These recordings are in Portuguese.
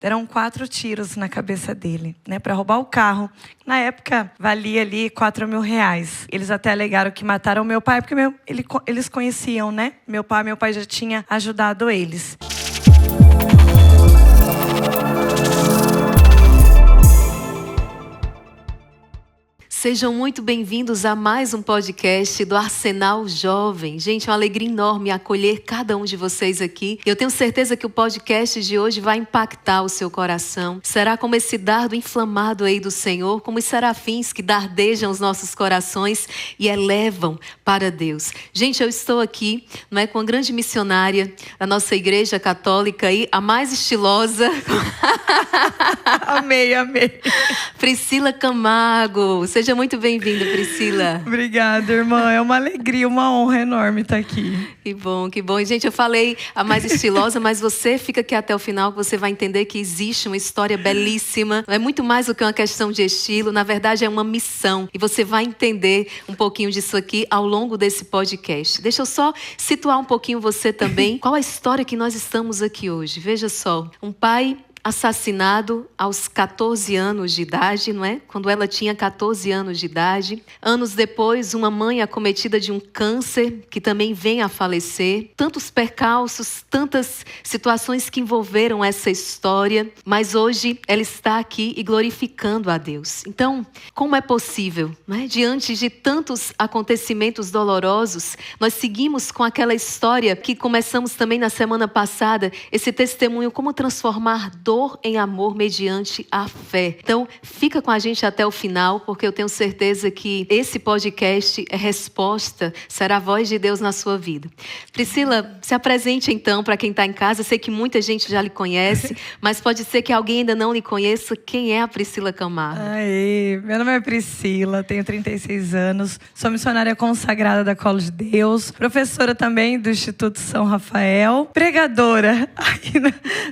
deram 4 tiros na cabeça dele, né, para roubar o carro. Na época, valia ali R$4.000. Eles até alegaram que mataram meu pai, porque eles conheciam, né? Meu pai já tinha ajudado eles. Sejam muito bem-vindos a mais um podcast do Arsenal Jovem. Gente, é uma alegria enorme acolher cada um de vocês aqui. Eu tenho certeza que o podcast de hoje vai impactar o seu coração. Será como esse dardo inflamado aí do Senhor, como os serafins que dardejam os nossos corações e elevam para Deus. Gente, eu estou aqui, não é, com a grande missionária da nossa igreja católica aí, a mais estilosa. Amei. Priscila Camargo. Seja muito bem-vinda, Priscila. Obrigada, irmã. É uma alegria, uma honra enorme estar aqui. Que bom, que bom. Gente, eu falei a mais estilosa, mas você fica aqui até o final, que você vai entender que existe uma história belíssima. É muito mais do que uma questão de estilo. Na verdade, é uma missão. E você vai entender um pouquinho disso aqui ao longo desse podcast. Deixa eu só situar um pouquinho você também. Qual a história que nós estamos aqui hoje? Veja só. Um pai assassinado aos 14 anos de idade, não é? Quando ela tinha 14 anos de idade. Anos depois, uma mãe acometida de um câncer, que também vem a falecer. Tantos percalços, tantas situações que envolveram essa história. Mas hoje ela está aqui e glorificando a Deus. Então, como é possível, não é? Diante de tantos acontecimentos dolorosos, nós seguimos com aquela história que começamos também na semana passada, esse testemunho, como transformar dor em amor mediante a fé. Então, fica com a gente até o final, porque eu tenho certeza que esse podcast é resposta, será a voz de Deus na sua vida. Priscila, se apresente então para quem está em casa. Eu sei que muita gente já lhe conhece, mas pode ser que alguém ainda não lhe conheça. Quem é a Priscila Camargo? Meu nome é Priscila, tenho 36 anos, sou missionária consagrada da Colo de Deus, professora também do Instituto São Rafael, pregadora aqui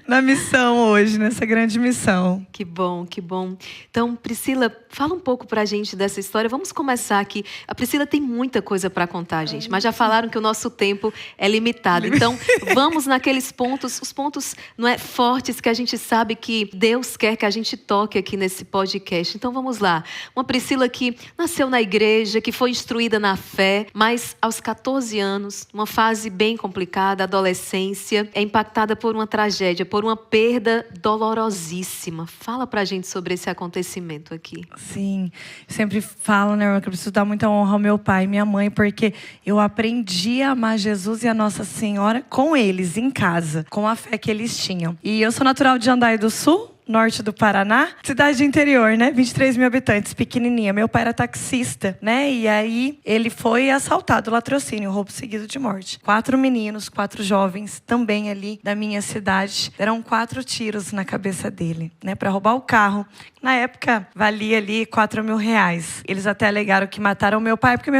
na missão hoje, nessa grande missão. Que bom, que bom. Então, Priscila, fala um pouco pra gente dessa história. Vamos começar aqui. A Priscila tem muita coisa para contar, gente, mas já falaram que o nosso tempo é limitado. Então, vamos naqueles pontos, os pontos, não é, fortes, que a gente sabe que Deus quer que a gente toque aqui nesse podcast. Então, vamos lá. Uma Priscila que nasceu na igreja, que foi instruída na fé, mas aos 14 anos, uma fase bem complicada, adolescência, é impactada por uma tragédia, por uma perda dolorosíssima. Fala pra gente sobre esse acontecimento aqui. Sim, sempre falo, né, que eu preciso dar muita honra ao meu pai e minha mãe, porque eu aprendi a amar Jesus e a Nossa Senhora com eles, em casa, com a fé que eles tinham. E eu sou natural de Jandaia do Sul, norte do Paraná, cidade interior, né? 23 mil habitantes, pequenininha. Meu pai era taxista, né? E aí ele foi assaltado, latrocínio, roubo seguido de morte. 4 meninos, 4 jovens, também ali da minha cidade, deram 4 tiros na cabeça dele, né? Para roubar o carro. Na época, valia ali R$4.000. Eles até alegaram que mataram meu pai, porque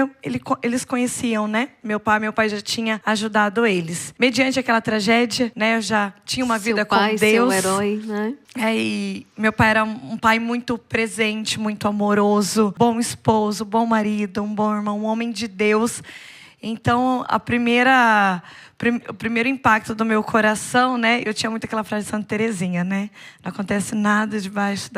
eles conheciam, né? Meu pai já tinha ajudado eles. Mediante aquela tragédia, né? Eu já tinha uma vida com Deus. Seu herói, né? E meu pai era um pai muito presente, muito amoroso, bom esposo, bom marido, um bom irmão, um homem de Deus. Então, o primeiro impacto do meu coração, né? Eu tinha muito aquela frase de Santa Teresinha, né? Não acontece nada debaixo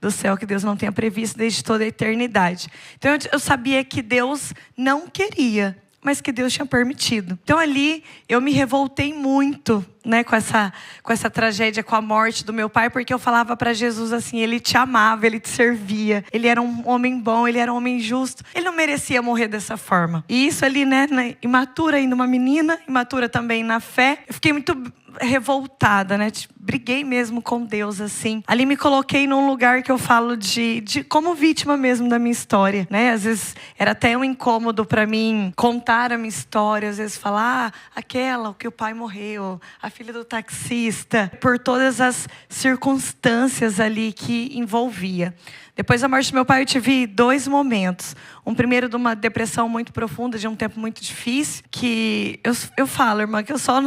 do céu que Deus não tenha previsto desde toda a eternidade. Então, eu sabia que Deus não queria, mas que Deus tinha permitido. Então ali eu me revoltei muito, né, com essa tragédia, com a morte do meu pai, porque eu falava para Jesus assim: ele te amava, ele te servia, ele era um homem bom, ele era um homem justo, ele não merecia morrer dessa forma. E isso ali, né, imatura ainda, uma menina, imatura também na fé, eu fiquei muito revoltada, né? Briguei mesmo com Deus, assim. Ali me coloquei num lugar que eu falo de como vítima mesmo da minha história, né? Às vezes era até um incômodo para mim contar a minha história, às vezes falar, aquela, o que o pai morreu, a filha do taxista, por todas as circunstâncias ali que envolvia. Depois da morte do meu pai, eu tive 2 momentos. Um primeiro de uma depressão muito profunda, de um tempo muito difícil, que eu falo, irmã, que eu só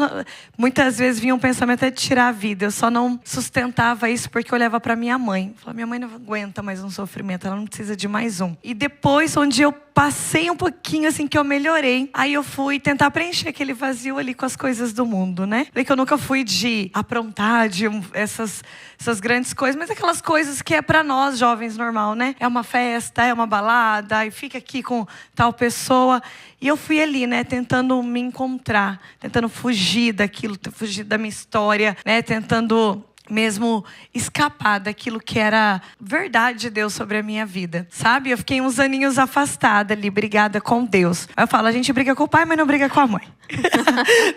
muitas vezes vinha um pensamento até de tirar a vida. Eu só não sustentava isso porque eu olhava para minha mãe. Eu falava, minha mãe não aguenta mais um sofrimento, ela não precisa de mais um. E depois, onde eu passei um pouquinho assim que eu melhorei. Aí eu fui tentar preencher aquele vazio ali com as coisas do mundo, né? Falei que eu nunca fui de aprontar, de essas grandes coisas, mas aquelas coisas que é pra nós jovens normal, né? É uma festa, é uma balada, e fica aqui com tal pessoa. E eu fui ali, né, tentando me encontrar, tentando fugir daquilo, fugir da minha história, né, tentando mesmo escapar daquilo que era verdade de Deus sobre a minha vida, sabe? Eu fiquei uns aninhos afastada ali, brigada com Deus. Aí eu falo, a gente briga com o pai, mas não briga com a mãe.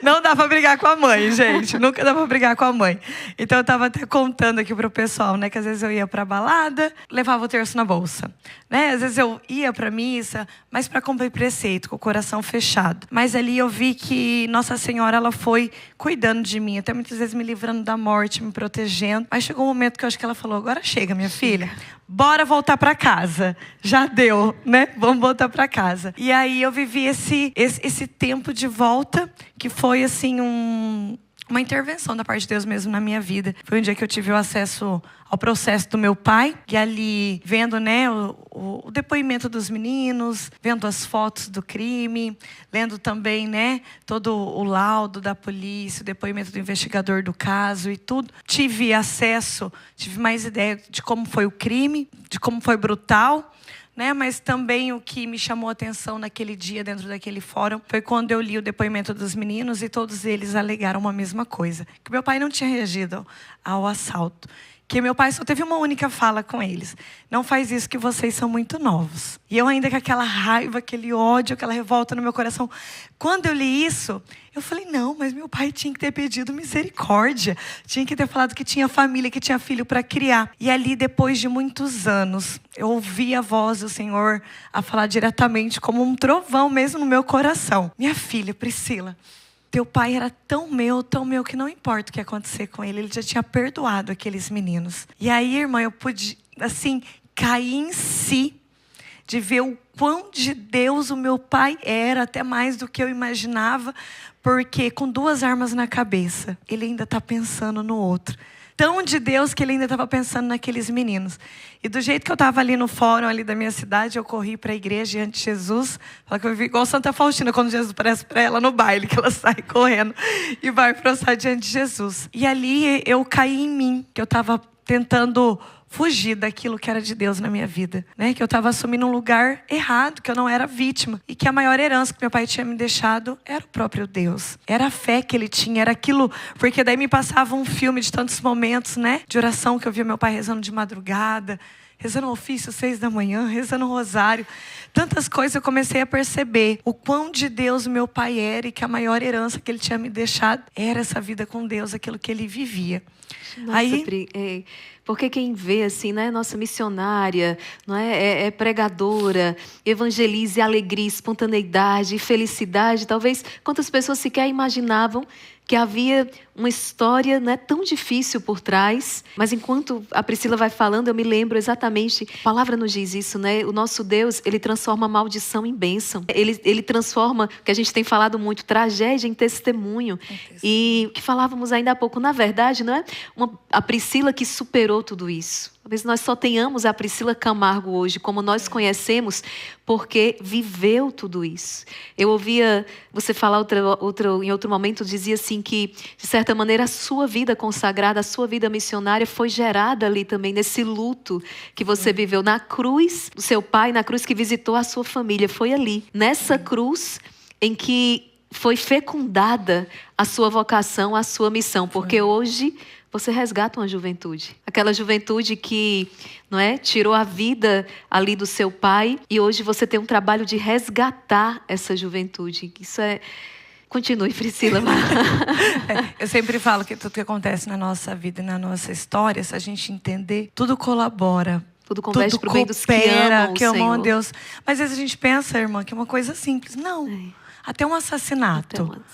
Não dá pra brigar com a mãe, gente. Nunca dá pra brigar com a mãe. Então eu tava até contando aqui pro pessoal, né, que às vezes eu ia pra balada, levava o terço na bolsa, né? Às vezes eu ia pra missa, mas pra cumprir preceito, com o coração fechado. Mas ali eu vi que Nossa Senhora, ela foi cuidando de mim, até muitas vezes me livrando da morte, me protegendo. Mas chegou um momento que eu acho que ela falou, agora chega, minha filha. Bora voltar para casa. Já deu, né? Vamos voltar para casa. E aí eu vivi esse tempo de volta, que foi assim uma intervenção da parte de Deus mesmo na minha vida. Foi um dia que eu tive o acesso ao processo do meu pai, e ali vendo, né, o depoimento dos meninos, vendo as fotos do crime, lendo também, né, todo o laudo da polícia, o depoimento do investigador do caso e tudo. Tive acesso, tive mais ideia de como foi o crime, de como foi brutal, né? Mas também o que me chamou a atenção naquele dia, dentro daquele fórum, foi quando eu li o depoimento dos meninos e todos eles alegaram uma mesma coisa. Que meu pai não tinha reagido ao assalto. Que meu pai só teve uma única fala com eles. Não faz isso que vocês são muito novos. E eu ainda com aquela raiva, aquele ódio, aquela revolta no meu coração. Quando eu li isso, eu falei, não, mas meu pai tinha que ter pedido misericórdia. Tinha que ter falado que tinha família, que tinha filho para criar. E ali, depois de muitos anos, eu ouvi a voz do Senhor a falar diretamente, como um trovão mesmo no meu coração. Minha filha, Priscila, teu pai era tão meu, que não importa o que acontecer com ele. Ele já tinha perdoado aqueles meninos. E aí, irmã, eu pude, assim, cair em si, de ver o quão de Deus o meu pai era, até mais do que eu imaginava, porque com 2 armas na cabeça, ele ainda está pensando no outro. Tão de Deus que ele ainda estava pensando naqueles meninos. E do jeito que eu estava ali no fórum ali da minha cidade, eu corri para a igreja diante de Jesus. Fala que eu vi igual Santa Faustina, quando Jesus aparece para ela no baile, que ela sai correndo e vai prostrar diante de Jesus. E ali eu caí em mim, que eu estava tentando fugir daquilo que era de Deus na minha vida, né? Que eu estava assumindo um lugar errado, que eu não era vítima. E que a maior herança que meu pai tinha me deixado era o próprio Deus. Era a fé que ele tinha, era aquilo. Porque daí me passava um filme de tantos momentos, né? De oração que eu via meu pai rezando de madrugada, rezando o ofício 6 da manhã, rezando o rosário. Tantas coisas eu comecei a perceber o quão de Deus o meu pai era e que a maior herança que ele tinha me deixado era essa vida com Deus, aquilo que ele vivia. Nossa, Pri, porque quem vê assim, né, nossa missionária, não é pregadora, evangeliza, alegria, espontaneidade, felicidade. Talvez quantas pessoas sequer imaginavam que havia uma história, né, tão difícil por trás. Mas enquanto a Priscila vai falando, eu me lembro exatamente, a palavra nos diz isso, né? O nosso Deus, ele transforma maldição em bênção. Ele transforma, que a gente tem falado muito, tragédia em testemunho. E o que falávamos ainda há pouco, na verdade, não é a Priscila que superou tudo isso. Talvez nós só tenhamos a Priscila Camargo hoje, como nós conhecemos, porque viveu tudo isso. Eu ouvia você falar em outro momento, dizia assim que, de certa maneira, a sua vida consagrada, a sua vida missionária foi gerada ali também, nesse luto que você viveu na cruz, do seu pai, na cruz que visitou a sua família. Foi ali, nessa cruz, em que foi fecundada a sua vocação, a sua missão. Porque hoje você resgata uma juventude. Aquela juventude que, não é, tirou a vida ali do seu pai. E hoje você tem um trabalho de resgatar essa juventude. Isso é... Continue, Priscila. Eu sempre falo que tudo que acontece na nossa vida e na nossa história, se a gente entender, tudo colabora. Tudo converge para o bem dos que amam o que amam a Senhor. Deus. Mas às vezes a gente pensa, irmã, que é uma coisa simples. Não. Até um assassinato,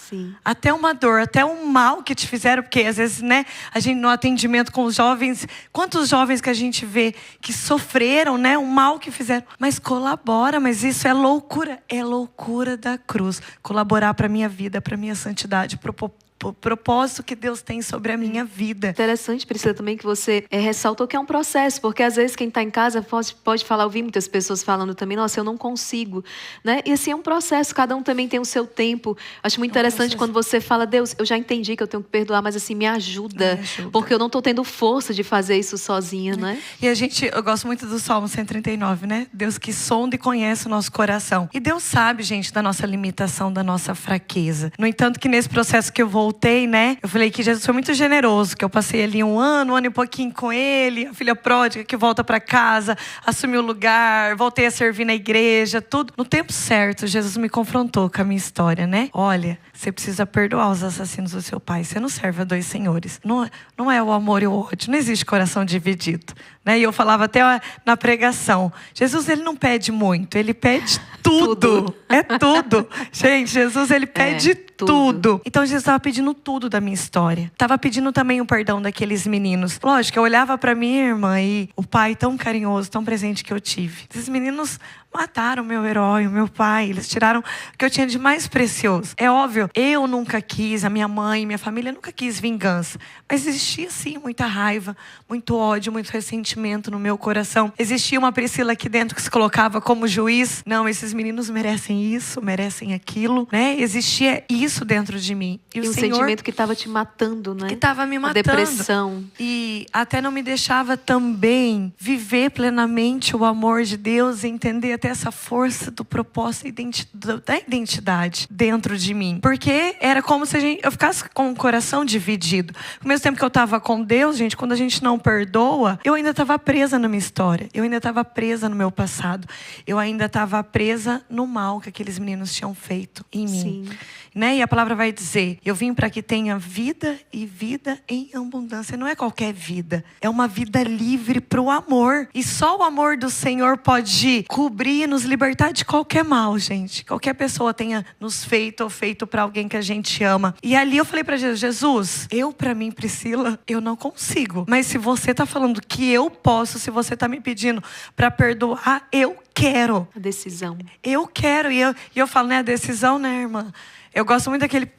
até uma dor, até um mal que te fizeram, porque às vezes, né, a gente no atendimento com os jovens, quantos jovens que a gente vê que sofreram, né, um mal que fizeram, mas colabora, mas isso é loucura da cruz, colaborar para minha vida, para minha santidade, para o o propósito que Deus tem sobre a minha vida. Interessante, Priscila, também que você ressaltou que é um processo, porque às vezes quem está em casa pode falar, eu vi muitas pessoas falando também, nossa, eu não consigo, né? E assim, é um processo, cada um também tem o seu tempo. Acho muito interessante quando você fala, Deus, eu já entendi que eu tenho que perdoar, mas assim, me ajuda. Porque eu não estou tendo força de fazer isso sozinha, né? E eu gosto muito do Salmo 139, né? Deus que sonda e conhece o nosso coração. E Deus sabe, gente, da nossa limitação, da nossa fraqueza. No entanto, que nesse processo que eu voltei, né? Eu falei que Jesus foi muito generoso, que eu passei ali um ano e pouquinho com ele, a filha pródiga que volta para casa, assumiu o lugar, voltei a servir na igreja, tudo. No tempo certo, Jesus me confrontou com a minha história, né? Olha, você precisa perdoar os assassinos do seu pai. Você não serve a dois senhores. Não é o amor e o ódio. Não existe coração dividido. Né? E eu falava até na pregação. Jesus, ele não pede muito. Ele pede tudo. É tudo. Gente, Jesus, ele pede tudo. Então, Jesus estava pedindo tudo da minha história. Estava pedindo também o perdão daqueles meninos. Lógico, eu olhava para minha irmã e o pai tão carinhoso, tão presente que eu tive. Esses meninos mataram o meu herói, o meu pai. Eles tiraram o que eu tinha de mais precioso. É óbvio, eu nunca quis, a minha mãe, minha família nunca quis vingança. Mas existia sim muita raiva, muito ódio, muito ressentimento no meu coração. Existia uma Priscila aqui dentro que se colocava como juiz. Não, esses meninos merecem isso, merecem aquilo, né? Existia isso dentro de mim. E o sentimento que estava te matando, né? Que estava me matando. A depressão. E até não me deixava também viver plenamente o amor de Deus e entender até essa força do propósito da identidade dentro de mim. Porque era como se eu ficasse com o coração dividido. Ao mesmo tempo que eu estava com Deus, gente, quando a gente não perdoa, eu ainda estava presa na minha história. Eu ainda estava presa no meu passado. Eu ainda estava presa no mal que aqueles meninos tinham feito em mim. Sim. Né? E a palavra vai dizer, eu vim para que tenha vida e vida em abundância. Não é qualquer vida. É uma vida livre para o amor. E só o amor do Senhor pode cobrir e nos libertar de qualquer mal, gente. Qualquer pessoa tenha nos feito ou feito para alguém que a gente ama. E ali eu falei para Jesus, Jesus, para mim, Priscila, eu não consigo. Mas se você está falando que eu posso, se você está me pedindo para perdoar, eu quero. A decisão. Eu quero. E eu falo, né, a decisão, né, irmã? Eu gosto muito daquele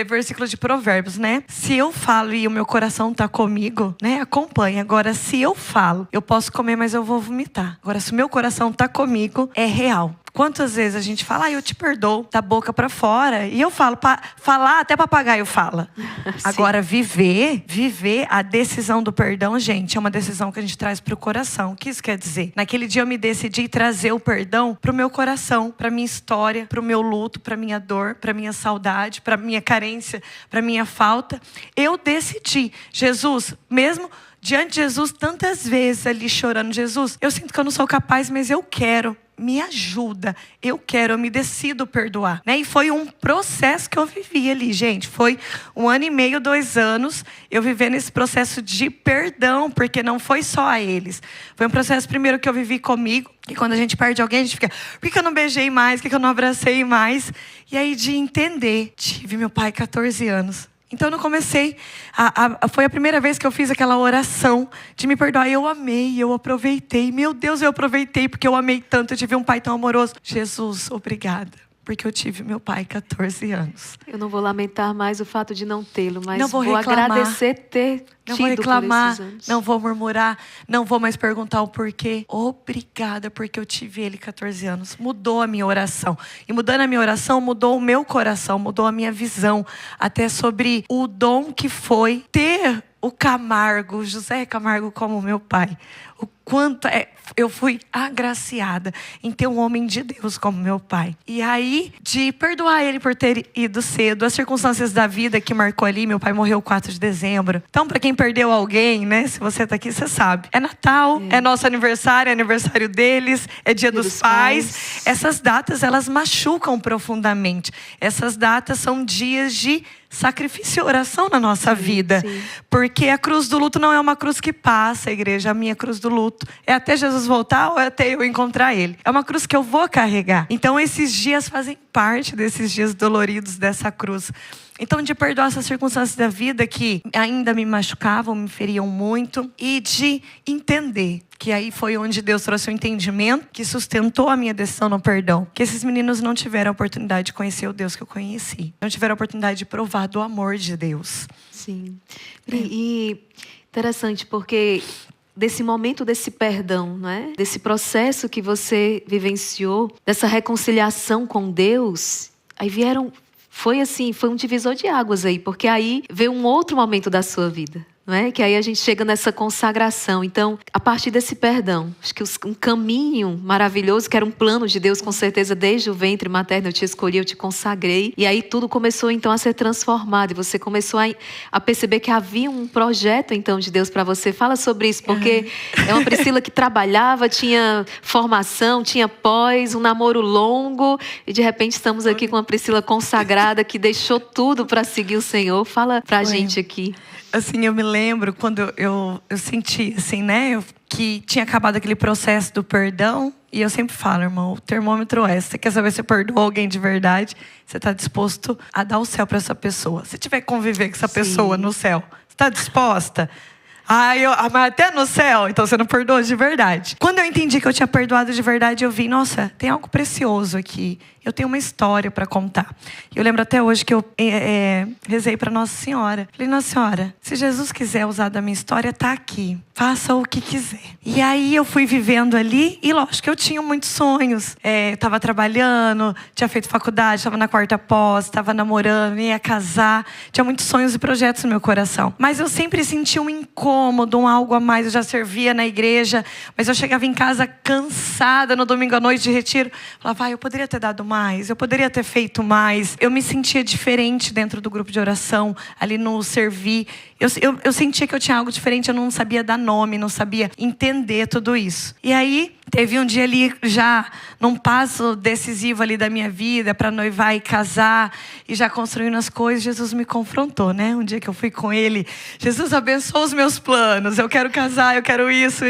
versículo de Provérbios, né? Se eu falo e o meu coração tá comigo, né? Acompanha. Agora, se eu falo, eu posso comer, mas eu vou vomitar. Agora, se o meu coração tá comigo, é real. Quantas vezes a gente fala, eu te perdoo, da boca pra fora. E eu falo, falar até papagaio fala. Agora, viver a decisão do perdão, gente, é uma decisão que a gente traz pro coração. O que isso quer dizer? Naquele dia eu me decidi trazer o perdão pro meu coração, pra minha história, pro meu luto, pra minha dor, pra minha saudade, pra minha carência, pra minha falta. Eu decidi, Jesus, mesmo diante de Jesus, tantas vezes ali chorando, Jesus, eu sinto que eu não sou capaz, mas eu quero. Me ajuda, eu me decido perdoar, né? E foi um processo que eu vivi ali, gente. Foi 1 ano e meio, 2 anos, eu vivendo esse processo de perdão, porque não foi só a eles. Foi um processo primeiro que eu vivi comigo, e quando a gente perde alguém, a gente fica, por que eu não beijei mais? Por que eu não abracei mais? E aí de entender, tive meu pai 14 anos. Então eu não comecei, foi a primeira vez que eu fiz aquela oração de me perdoar. Eu amei, eu aproveitei. Meu Deus, eu aproveitei porque eu amei tanto. Eu tive um pai tão amoroso. Jesus, obrigada. Porque eu tive meu pai 14 anos. Eu não vou lamentar mais o fato de não tê-lo, mas não vou agradecer ter não tido vou reclamar, por esses anos. Não vou murmurar, não vou mais perguntar o porquê. Obrigada, porque eu tive ele 14 anos. Mudou a minha oração. E mudando a minha oração, mudou o meu coração, mudou a minha visão. Até sobre o dom que foi ter o Camargo, José Camargo como meu pai. O quanto eu fui agraciada em ter um homem de Deus como meu pai. E aí, de perdoar ele por ter ido cedo, as circunstâncias da vida que marcou ali, meu pai morreu 4 de dezembro. Então, para quem perdeu alguém, né, se você tá aqui, você sabe. É Natal, é nosso aniversário, é aniversário deles, é dia dos pais. Essas datas, elas machucam profundamente. Essas datas são dias de sacrifício e oração na nossa vida. Sim. Porque a cruz do luto não é uma cruz que passa, igreja. A minha cruz do luto é até Jesus voltar ou é até eu encontrar ele. É uma cruz que eu vou carregar. Então esses dias fazem parte desses dias doloridos dessa cruz. Então, de perdoar essas circunstâncias da vida que ainda me machucavam, me feriam muito. E de entender que aí foi onde Deus trouxe o entendimento que sustentou a minha decisão no perdão. Que esses meninos não tiveram a oportunidade de conhecer o Deus que eu conheci. Não tiveram a oportunidade de provar do amor de Deus. Sim. E interessante, porque desse momento desse perdão, não é? Desse processo que você vivenciou, dessa reconciliação com Deus, aí foi um divisor de águas aí, porque aí veio um outro momento da sua vida. Não é? Que aí a gente chega nessa consagração. Então, a partir desse perdão, acho que um caminho maravilhoso, que era um plano de Deus, com certeza, desde o ventre materno, eu te escolhi, eu te consagrei. E aí tudo começou, então, a ser transformado. E você começou a perceber que havia um projeto, então, de Deus para você. Fala sobre isso, porque é uma Priscila que trabalhava, tinha formação, tinha pós, um namoro longo. E, de repente, estamos aqui com uma Priscila consagrada, que deixou tudo para seguir o Senhor. Fala pra gente aqui. Assim, eu me lembro quando eu senti, assim, né? Que tinha acabado aquele processo do perdão. E eu sempre falo, irmão, o termômetro é: você quer saber se perdoou alguém de verdade? Você está disposto a dar o céu para essa pessoa. Se tiver que conviver com essa pessoa no céu, você está disposta? Mas até no céu, então você não perdoou de verdade. Quando eu entendi que eu tinha perdoado de verdade, eu vi, nossa, tem algo precioso aqui. Eu tenho uma história para contar. Eu lembro até hoje que eu rezei para Nossa Senhora. Falei, Nossa Senhora, se Jesus quiser usar da minha história, tá aqui. Faça o que quiser. E aí eu fui vivendo ali, e lógico que eu tinha muitos sonhos. Estava trabalhando, tinha feito faculdade, estava na quarta pós, estava namorando, ia casar. Tinha muitos sonhos e projetos no meu coração. Mas eu sempre senti um incômodo, um algo a mais. Eu já servia na igreja, mas eu chegava em casa cansada no domingo à noite de retiro. Falava, eu poderia ter dado mais, eu poderia ter feito mais. Eu me sentia diferente dentro do grupo de oração, ali no servir. Eu sentia que eu tinha algo diferente, eu não sabia dar nome, não sabia entender tudo isso. E aí, teve um dia ali, já num passo decisivo ali da minha vida, para noivar e casar, e já construindo as coisas, Jesus me confrontou, né? Um dia que eu fui com ele, Jesus abençoou os meus planos, eu quero casar, eu quero isso.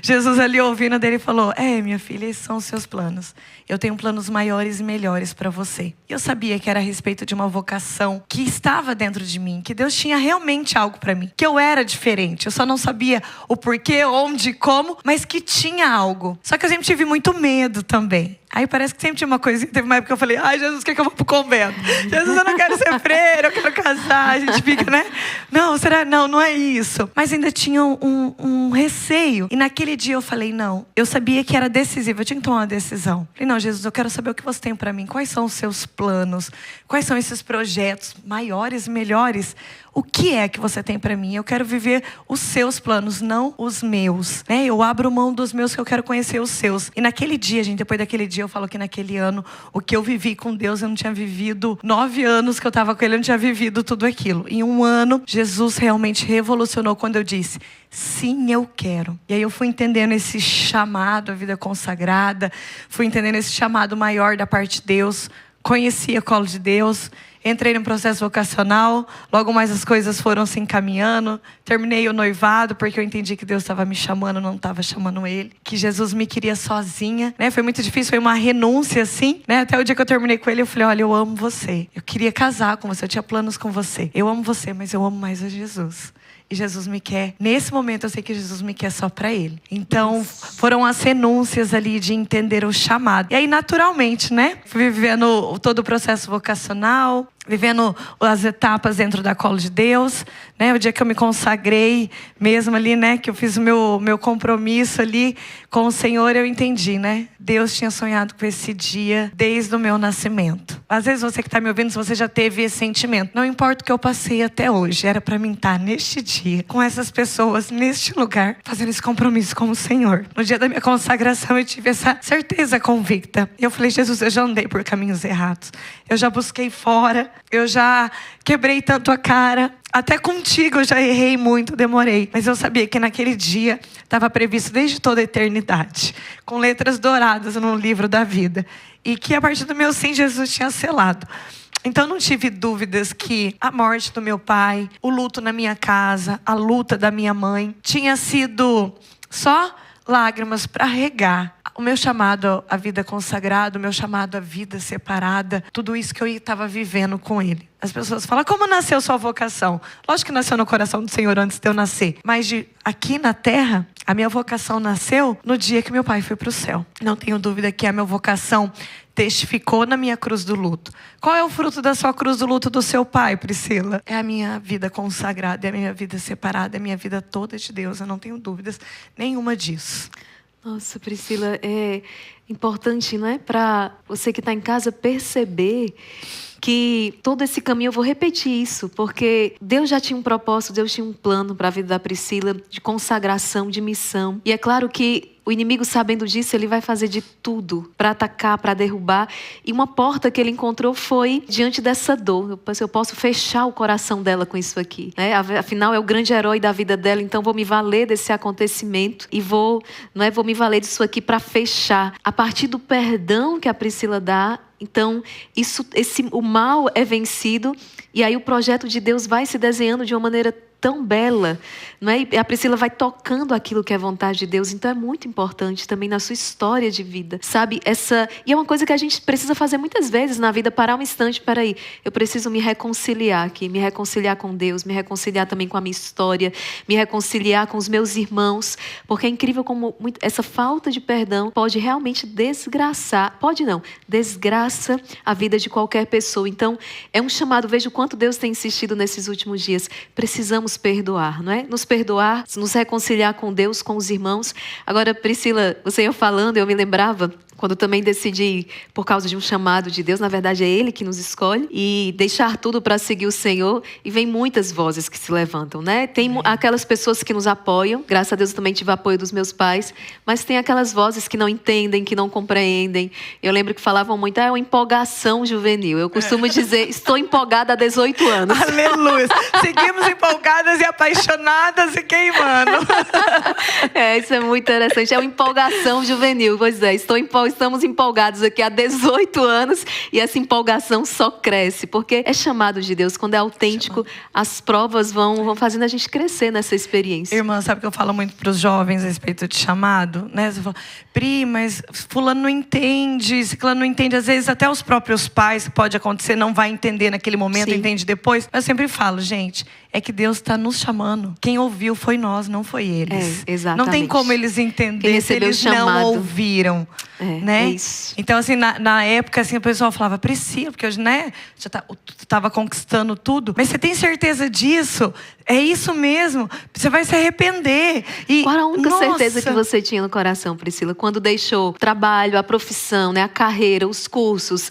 Jesus ali ouvindo dele falou, minha filha, esses são os seus planos. Eu tenho planos maiores e melhores para você. E eu sabia que era a respeito de uma vocação que estava dentro de mim, que Deus tinha realmente algo para mim, que eu era diferente, eu só não sabia o porquê, onde, como, mas que tinha algo. Só que eu sempre tive muito medo também. Aí parece que sempre tinha uma coisinha. Teve uma época que eu falei, Jesus, quer que eu vou pro convento? Jesus, eu não quero ser freira, eu quero casar. A gente fica, né? Não, será? Não é isso. Mas ainda tinha um receio. E naquele dia eu falei, não. Eu sabia que era decisivo, eu tinha que tomar uma decisão. Falei, não, Jesus, eu quero saber o que você tem para mim. Quais são os seus planos? Quais são esses projetos maiores, melhores? O que é que você tem para mim? Eu quero viver os seus planos, não os meus. Né? Eu abro mão dos meus, que eu quero conhecer os seus. E naquele dia, gente, depois daquele dia, eu falo que naquele ano, o que eu vivi com Deus, eu não tinha vivido 9 anos que eu estava com Ele, eu não tinha vivido tudo aquilo. Em um ano, Jesus realmente revolucionou quando eu disse, sim, eu quero. E aí eu fui entendendo esse chamado à vida consagrada, fui entendendo esse chamado maior da parte de Deus, conheci a Colo de Deus, entrei no processo vocacional, logo mais as coisas foram se encaminhando, terminei o noivado, porque eu entendi que Deus estava me chamando, não estava chamando Ele, que Jesus me queria sozinha, né? Foi muito difícil, foi uma renúncia assim, né? Até o dia que eu terminei com Ele, eu falei, olha, eu amo você, eu queria casar com você, eu tinha planos com você, eu amo você, mas eu amo mais a Jesus. E Jesus me quer, nesse momento eu sei que Jesus me quer só para Ele. Então foram as renúncias ali de entender o chamado. E aí naturalmente, né? Fui vivendo todo o processo vocacional, vivendo as etapas dentro da Colo de Deus, né? O dia que eu me consagrei mesmo ali, né? Que eu fiz o meu compromisso ali com o Senhor, eu entendi, né? Deus tinha sonhado com esse dia desde o meu nascimento. Às vezes você que está me ouvindo, se você já teve esse sentimento, não importa o que eu passei até hoje, era para mim estar neste dia, com essas pessoas, neste lugar, fazendo esse compromisso com o Senhor. No dia da minha consagração, eu tive essa certeza convicta. Eu falei, Jesus, eu já andei por caminhos errados. Eu já busquei fora, eu já quebrei tanto a cara. Até contigo eu já errei muito, demorei. Mas eu sabia que naquele dia estava previsto desde toda a eternidade, com letras douradas no livro da vida. E que a partir do meu sim, Jesus tinha selado. Então não tive dúvidas que a morte do meu pai, o luto na minha casa, a luta da minha mãe, tinha sido só lágrimas para regar o meu chamado à vida consagrada, o meu chamado à vida separada, tudo isso que eu estava vivendo com Ele. As pessoas falam, como nasceu sua vocação? Lógico que nasceu no coração do Senhor antes de eu nascer. Mas aqui na terra, a minha vocação nasceu no dia que meu pai foi para o céu. Não tenho dúvida que a minha vocação testificou na minha cruz do luto. Qual é o fruto da sua cruz do luto do seu pai, Priscila? É a minha vida consagrada, é a minha vida separada, é a minha vida toda de Deus. Eu não tenho dúvidas nenhuma disso. Nossa, Priscila, é importante, não é? Para você que está em casa perceber que todo esse caminho, eu vou repetir isso, porque Deus já tinha um propósito, Deus tinha um plano para a vida da Priscila, de consagração, de missão. E é claro que o inimigo, sabendo disso, ele vai fazer de tudo para atacar, para derrubar. E uma porta que ele encontrou foi diante dessa dor. Eu posso fechar o coração dela com isso aqui, né? Afinal, é o grande herói da vida dela, então vou me valer desse acontecimento e vou me valer disso aqui para fechar. A partir do perdão que a Priscila dá, então o mal é vencido e aí o projeto de Deus vai se desenhando de uma maneira tão bela, não é? E a Priscila vai tocando aquilo que é vontade de Deus. Então é muito importante também na sua história de vida, sabe? E é uma coisa que a gente precisa fazer muitas vezes na vida, parar um instante, peraí, eu preciso me reconciliar aqui, me reconciliar com Deus, me reconciliar também com a minha história, me reconciliar com os meus irmãos, porque é incrível como essa falta de perdão pode realmente desgraçar a vida de qualquer pessoa. Então é um chamado, veja o quanto Deus tem insistido nesses últimos dias, precisamos perdoar, não é? Nos perdoar, nos reconciliar com Deus, com os irmãos. Agora, Priscila, você ia falando, eu me lembrava, quando também decidi, por causa de um chamado de Deus, na verdade é Ele que nos escolhe, e deixar tudo para seguir o Senhor, e vem muitas vozes que se levantam, né? Tem aquelas pessoas que nos apoiam, graças a Deus eu também tive apoio dos meus pais, mas tem aquelas vozes que não entendem, que não compreendem. Eu lembro que falavam muito, é uma empolgação juvenil. Eu costumo dizer, estou empolgada há 18 anos. Aleluia! Seguimos empolgadas e apaixonadas e queimando. Isso é muito interessante, é uma empolgação juvenil. Pois é, estamos empolgados aqui há 18 anos e essa empolgação só cresce, porque é chamado de Deus. Quando é autêntico, as provas vão fazendo a gente crescer nessa experiência. Irmã, sabe que eu falo muito para os jovens a respeito de chamado? Né? Você fala, Pri, mas fulano não entende, ciclano não entende. Às vezes até os próprios pais, que pode acontecer, não vai entender naquele momento, sim, entende depois. Mas eu sempre falo, gente, é que Deus está nos chamando. Quem ouviu foi nós, não foi eles. Exatamente. Não tem como eles entenderem se eles não ouviram. Né? Isso. Então, assim, na época, assim, o pessoal falava, Priscila, porque hoje, né, já estava conquistando tudo. Mas você tem certeza disso? É isso mesmo? Você vai se arrepender. Qual a única certeza que você tinha no coração, Priscila? Quando deixou o trabalho, a profissão, né, a carreira, os cursos,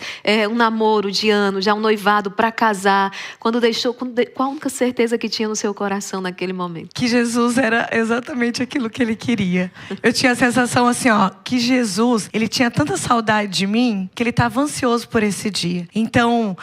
um namoro de anos, já um noivado para casar. Qual a única certeza que tinha no seu coração naquele momento? Que Jesus era exatamente aquilo que Ele queria. Eu tinha a sensação assim, que Jesus, Ele tinha tanta saudade de mim, que Ele estava ansioso por esse dia. Então,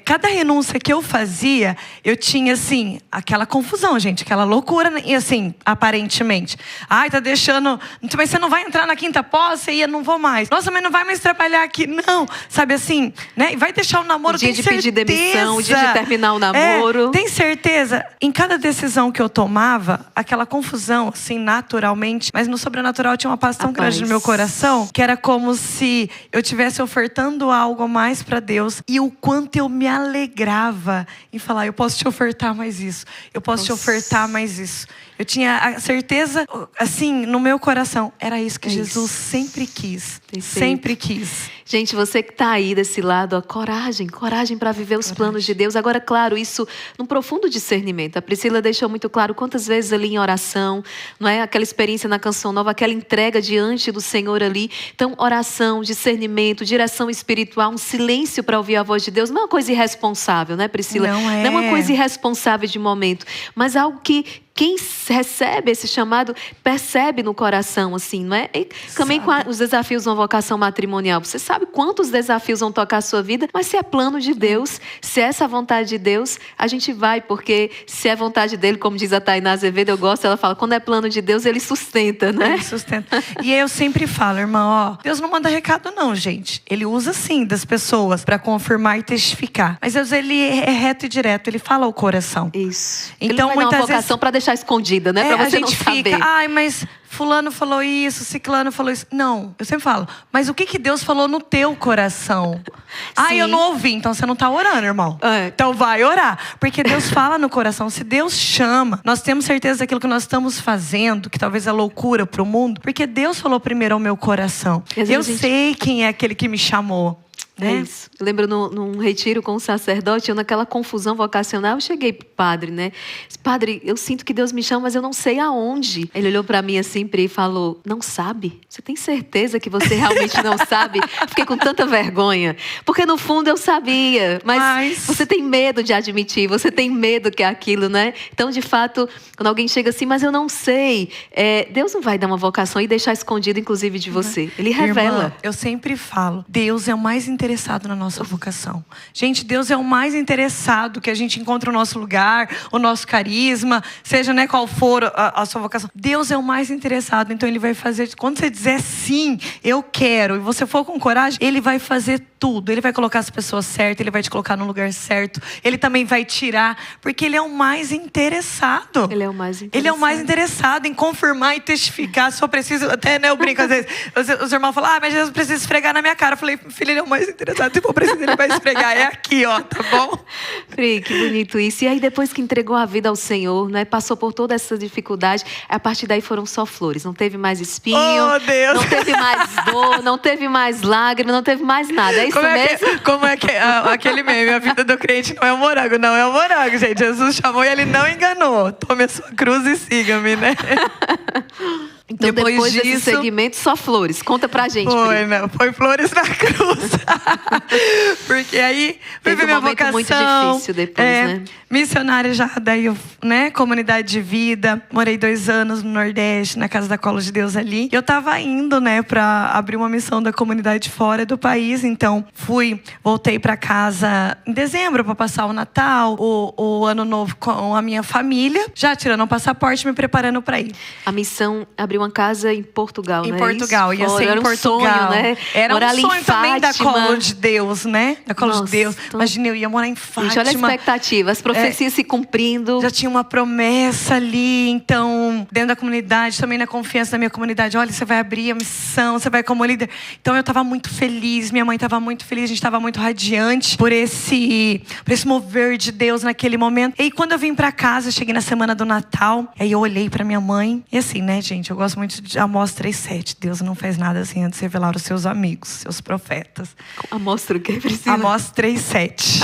cada renúncia que eu fazia, eu tinha, assim, aquela confusão, gente, aquela loucura, e assim, aparentemente. Ai, tá deixando, mas você não vai entrar na quinta posse e eu não vou mais. Nossa, mas não vai mais trabalhar aqui, não. Sabe assim, né? E vai deixar o namoro, tem certeza. O dia de pedir demissão, o dia de terminar o namoro. Tem certeza. Em cada decisão que eu tomava, aquela confusão, assim, naturalmente, mas no sobrenatural tinha uma paz tão grande no meu coração, que era como se eu estivesse ofertando algo a mais para Deus, e o quanto eu me alegrava em falar, eu posso te ofertar mais isso, eu posso te ofertar mais isso. Eu tinha a certeza, assim, no meu coração, era isso que Jesus sempre quis. Sempre quis. Gente, você que está aí desse lado, coragem para viver os planos de Deus. Agora, claro, isso num profundo discernimento. A Priscila deixou muito claro quantas vezes ali em oração, não é? Aquela experiência na Canção Nova, aquela entrega diante do Senhor ali. Então, oração, discernimento, direção espiritual, um silêncio para ouvir a voz de Deus. Não é uma coisa irresponsável, né, Priscila? Não é. Não é uma coisa irresponsável de momento, mas algo que quem recebe esse chamado percebe no coração, assim, não é? E também com os desafios de uma vocação matrimonial. Você sabe quantos desafios vão tocar a sua vida, mas se é plano de Deus, se é essa vontade de Deus, a gente vai, porque se é vontade dele, como diz a Tainá Azevedo, eu gosto, ela fala, quando é plano de Deus, ele sustenta, né? Ele sustenta. E eu sempre falo, irmã, Deus não manda recado não, gente. Ele usa sim das pessoas para confirmar e testificar. Mas Deus, ele é reto e direto, ele fala ao coração. Isso. Então, ele não vai dar uma vocação para deixar escondida, né? Para você não saber. Ai, mas fulano falou isso, ciclano falou isso. Não, eu sempre falo, mas o que Deus falou no teu coração? Ah, eu não ouvi, então você não está orando, irmão. Então vai orar, porque Deus fala no coração. Se Deus chama, nós temos certeza daquilo que nós estamos fazendo, que talvez é loucura para o mundo, porque Deus falou primeiro ao meu coração. Eu sei quem é aquele que me chamou. É isso. Eu lembro num retiro com um sacerdote, eu naquela confusão vocacional, eu cheguei pro padre, né? Padre, eu sinto que Deus me chama, mas eu não sei aonde. Ele olhou para mim assim, e falou, não sabe? Você tem certeza que você realmente não sabe? Fiquei com tanta vergonha. Porque no fundo eu sabia, mas você tem medo de admitir, você tem medo que é aquilo, né? Então, de fato, quando alguém chega assim, mas eu não sei, Deus não vai dar uma vocação e deixar escondido, inclusive, de você. Ele revela. Irmã, eu sempre falo, Deus é o mais interessado na nossa vocação. Gente, Deus é o mais interessado que a gente encontre o nosso lugar, o nosso carisma, seja, né, qual for a sua vocação. Deus é o mais interessado, então Ele vai fazer, quando você dizer sim, eu quero, e você for com coragem, Ele vai fazer tudo. Ele vai colocar as pessoas certas, Ele vai te colocar no lugar certo, Ele também vai tirar, porque Ele é o mais interessado. Ele é o mais interessado. Ele é o mais interessado em confirmar e testificar. Só preciso, até, né, eu brinco às vezes, os irmãos falam, mas Jesus precisa esfregar na minha cara. Eu falei, filho, Ele é o mais interessado, se for preciso, Ele vai esfregar. É aqui, ó, tá bom? Pri, que bonito isso. E aí, depois que entregou a vida ao Senhor, né, passou por toda essa dificuldade, a partir daí foram só flores. Não teve mais espinho, Deus. Não teve mais dor, não teve mais lágrimas, não teve mais nada. É isso mesmo? Como é que aquele meme, a vida do crente não é um morango. Não é um morango, gente. Jesus chamou e Ele não enganou. Tome a sua cruz e siga-me, né? Então, depois desse segmento, só flores. Conta pra gente, Foi flores na cruz. Porque aí, vivi minha vocação. Muito difícil depois, né? Missionária já, daí, né? Comunidade de vida. Morei 2 anos no Nordeste, na Casa da Colo de Deus ali. Eu tava indo, né, pra abrir uma missão da comunidade fora do país. Então, voltei pra casa em dezembro pra passar o Natal, o Ano Novo com a minha família. Já tirando um passaporte, me preparando pra ir. A missão abriu uma casa em Portugal, né? Em Portugal, ia ser em Portugal. Sonho, né? Era um sonho também da Colo de Deus, né? Da Colo de Deus. Imagina, eu ia morar em Fátima. Gente, olha a expectativa, as profecias se cumprindo. Já tinha uma promessa ali, então, dentro da comunidade, também na confiança da minha comunidade. Olha, você vai abrir a missão, você vai como líder. Então, eu estava muito feliz, minha mãe estava muito feliz, a gente estava muito radiante por esse mover de Deus naquele momento. E aí, quando eu vim para casa, eu cheguei na semana do Natal, aí eu olhei para minha mãe, e assim, né, gente, eu gosto muito de Amós 3:7. Deus não faz nada assim antes de revelar os seus amigos, seus profetas. Amós o quê, Priscila? Amós 3:7.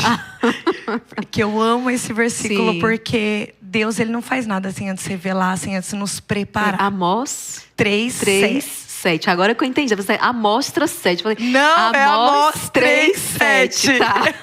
Porque eu amo esse versículo. Sim. Porque Deus, Ele não faz nada assim antes de revelar, assim antes de nos preparar. Amós 3:7. Agora que eu entendi. Você amostra 7. Falei, não, é Amós 3:7. Tá.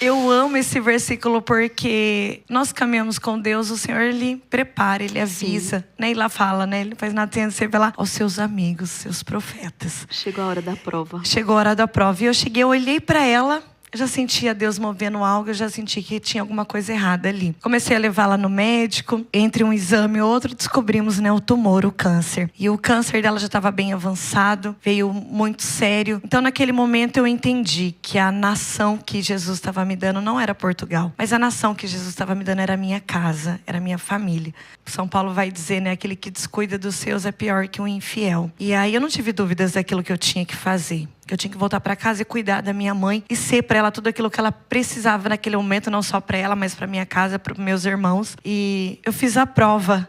Eu amo esse versículo porque nós caminhamos com Deus, o Senhor, Ele prepara, Ele avisa, né? E lá fala, né? Ele não faz nada sem antes de revelar aos seus amigos, seus profetas. Chegou a hora da prova. Chegou a hora da prova. E eu cheguei, eu olhei para ela. Eu já sentia Deus movendo algo, eu já senti que tinha alguma coisa errada ali. Comecei a levá-la no médico. Entre um exame e outro, descobrimos, né, o tumor, o câncer. E o câncer dela já estava bem avançado, veio muito sério. Então, naquele momento, eu entendi que a nação que Jesus estava me dando não era Portugal. Mas a nação que Jesus estava me dando era a minha casa, era a minha família. São Paulo vai dizer, né, aquele que descuida dos seus é pior que um infiel. E aí eu não tive dúvidas daquilo que eu tinha que fazer. Eu tinha que voltar para casa e cuidar da minha mãe e ser para ela tudo aquilo que ela precisava naquele momento, não só para ela, mas para minha casa, para meus irmãos. E eu fiz a prova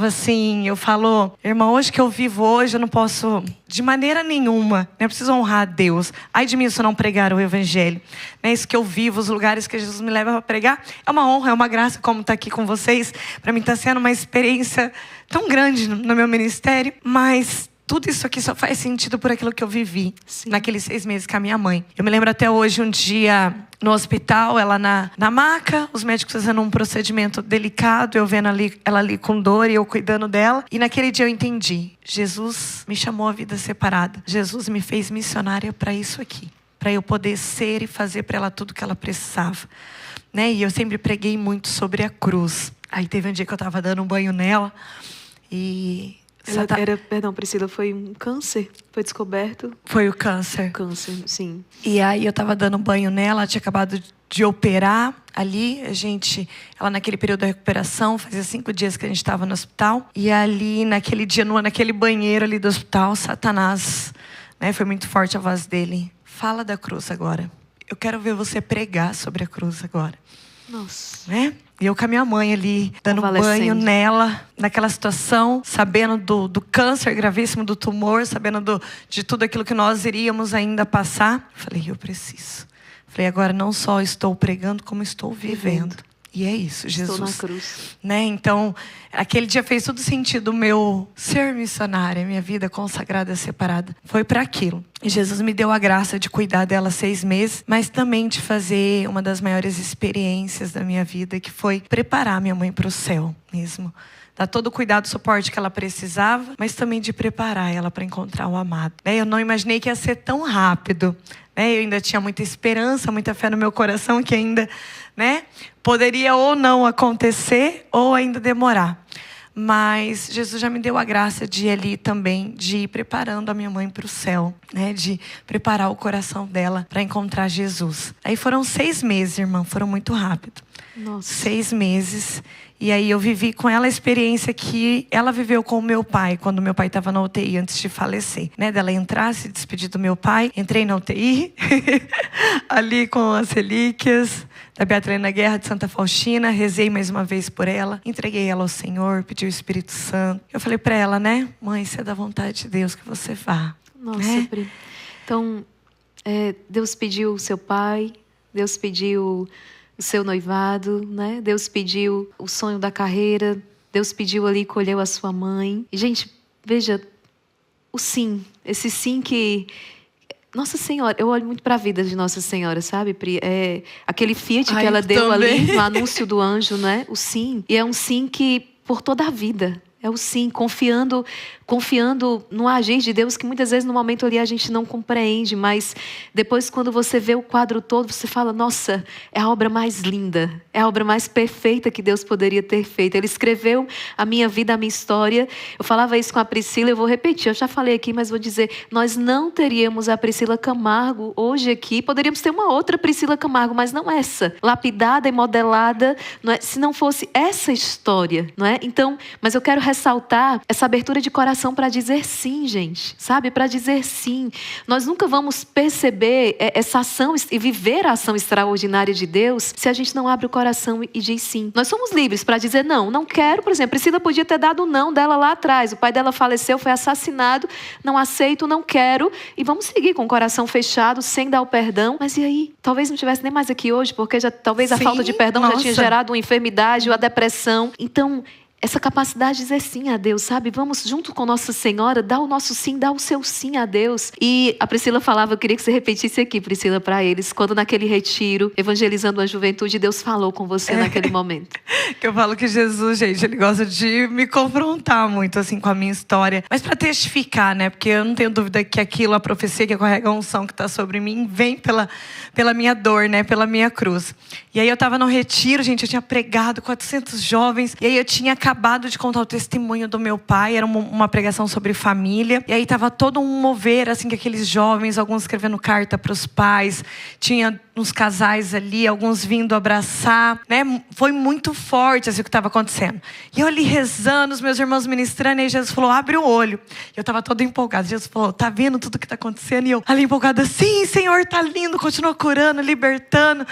assim, eu falo, irmão, hoje que eu vivo hoje, eu não posso de maneira nenhuma, né? Eu preciso honrar a Deus. Ai de mim se eu não pregar o evangelho, né? Isso que eu vivo, os lugares que Jesus me leva para pregar, é uma honra, é uma graça, como estar aqui com vocês. Para mim está sendo uma experiência tão grande no meu ministério, mas tudo isso aqui só faz sentido por aquilo que eu vivi. Sim. Naqueles 6 meses com a minha mãe. Eu me lembro até hoje, um dia no hospital, ela na maca, os médicos fazendo um procedimento delicado, eu vendo ela ali com dor e eu cuidando dela. E naquele dia eu entendi, Jesus me chamou à vida separada. Jesus me fez missionária para isso aqui. Para eu poder ser e fazer para ela tudo que ela precisava. Né? E eu sempre preguei muito sobre a cruz. Aí teve um dia que eu estava dando um banho nela e... Perdão, Priscila, foi um câncer? Foi descoberto? Foi o câncer. Câncer, sim. E aí eu tava dando banho nela, tinha acabado de operar ali, ela naquele período da recuperação, fazia 5 dias que a gente estava no hospital. E ali, naquele dia, naquele banheiro ali do hospital, Satanás, né, foi muito forte a voz dele. Fala da cruz agora. Eu quero ver você pregar sobre a cruz agora. Nossa. Né? E eu com a minha mãe ali, dando banho nela, naquela situação, sabendo do câncer gravíssimo, do tumor, sabendo de tudo aquilo que nós iríamos ainda passar. Falei, eu preciso. Falei, agora não só estou pregando, como estou vivendo. E é isso, Jesus. Estou na cruz. Né? Então, aquele dia fez todo sentido. O meu ser missionária, minha vida consagrada, separada, foi para aquilo. E Jesus me deu a graça de cuidar dela 6 meses, mas também de fazer uma das maiores experiências da minha vida, que foi preparar minha mãe para o céu mesmo. Dar todo o cuidado, o suporte que ela precisava, mas também de preparar ela para encontrar o amado. Eu não imaginei que ia ser tão rápido. Eu ainda tinha muita esperança, muita fé no meu coração que ainda, poderia ou não acontecer ou ainda demorar. Mas Jesus já me deu a graça de ir ali também, de ir preparando a minha mãe para o céu, de preparar o coração dela para encontrar Jesus. Aí foram 6 meses, irmã, foram muito rápido. Nossa. 6 meses. E aí eu vivi com ela a experiência que ela viveu com o meu pai, quando meu pai estava na UTI antes de falecer. Dela entrar, se despedir do meu pai. Entrei na UTI, ali com as relíquias da Beata Helena Guerra de Santa Faustina. Rezei mais uma vez por ela. Entreguei ela ao Senhor, pedi o Espírito Santo. Eu falei para ela, mãe, se é da vontade de Deus que você vá. Nossa, Pri. Então, Deus pediu o seu pai, Deus pediu o seu noivado, Deus pediu o sonho da carreira, Deus pediu ali, colheu a sua mãe. E, gente, veja, o sim, esse sim que... Nossa Senhora, eu olho muito para a vida de Nossa Senhora, sabe, Pri? Aquele Fiat que ela deu também. Ali no anúncio do anjo, o sim. E é um sim que, por toda a vida... É o sim, confiando no agir de Deus, que muitas vezes no momento ali a gente não compreende, mas depois quando você vê o quadro todo, você fala, nossa, é a obra mais linda, é a obra mais perfeita que Deus poderia ter feito. Ele escreveu a minha vida, a minha história. Eu falava isso com a Priscila, eu vou repetir, eu já falei aqui, mas vou dizer, nós não teríamos a Priscila Camargo hoje aqui, poderíamos ter uma outra Priscila Camargo, mas não essa, lapidada e modelada, se não fosse essa história, Então, mas eu quero ressaltar essa abertura de coração para dizer sim, gente, sabe? Para dizer sim. Nós nunca vamos perceber essa ação e viver a ação extraordinária de Deus se a gente não abre o coração e diz sim. Nós somos livres para dizer não quero, por exemplo. Priscila podia ter dado o não dela lá atrás. O pai dela faleceu, foi assassinado, não aceito, não quero. E vamos seguir com o coração fechado, sem dar o perdão. Mas e aí? Talvez não estivesse nem mais aqui hoje, porque talvez a falta de perdão já tinha gerado uma enfermidade ou a depressão. Então, essa capacidade de dizer sim a Deus, sabe? Vamos junto com Nossa Senhora, dar o nosso sim, dar o seu sim a Deus. E a Priscila falava, eu queria que você repetisse aqui, Priscila, para eles, quando naquele retiro, evangelizando a juventude, Deus falou com você naquele momento. Que eu falo que Jesus, gente, ele gosta de me confrontar muito, assim, com a minha história. Mas para testificar, Porque eu não tenho dúvida que aquilo, a profecia que carrega a unção que está sobre mim, vem pela minha dor, Pela minha cruz. E aí eu estava no retiro, gente, eu tinha pregado 400 jovens, e aí eu tinha acabado de contar o testemunho do meu pai, era uma pregação sobre família, e aí estava todo um mover, assim, que aqueles jovens, alguns escrevendo carta para os pais, tinha uns casais ali, alguns vindo abraçar, Foi muito forte, assim, o que estava acontecendo. E eu ali rezando, os meus irmãos ministrando, e aí Jesus falou, abre o olho. E eu estava toda empolgada. Jesus falou, tá vendo tudo que está acontecendo? E eu ali empolgada, sim, Senhor, tá lindo, continua curando, libertando,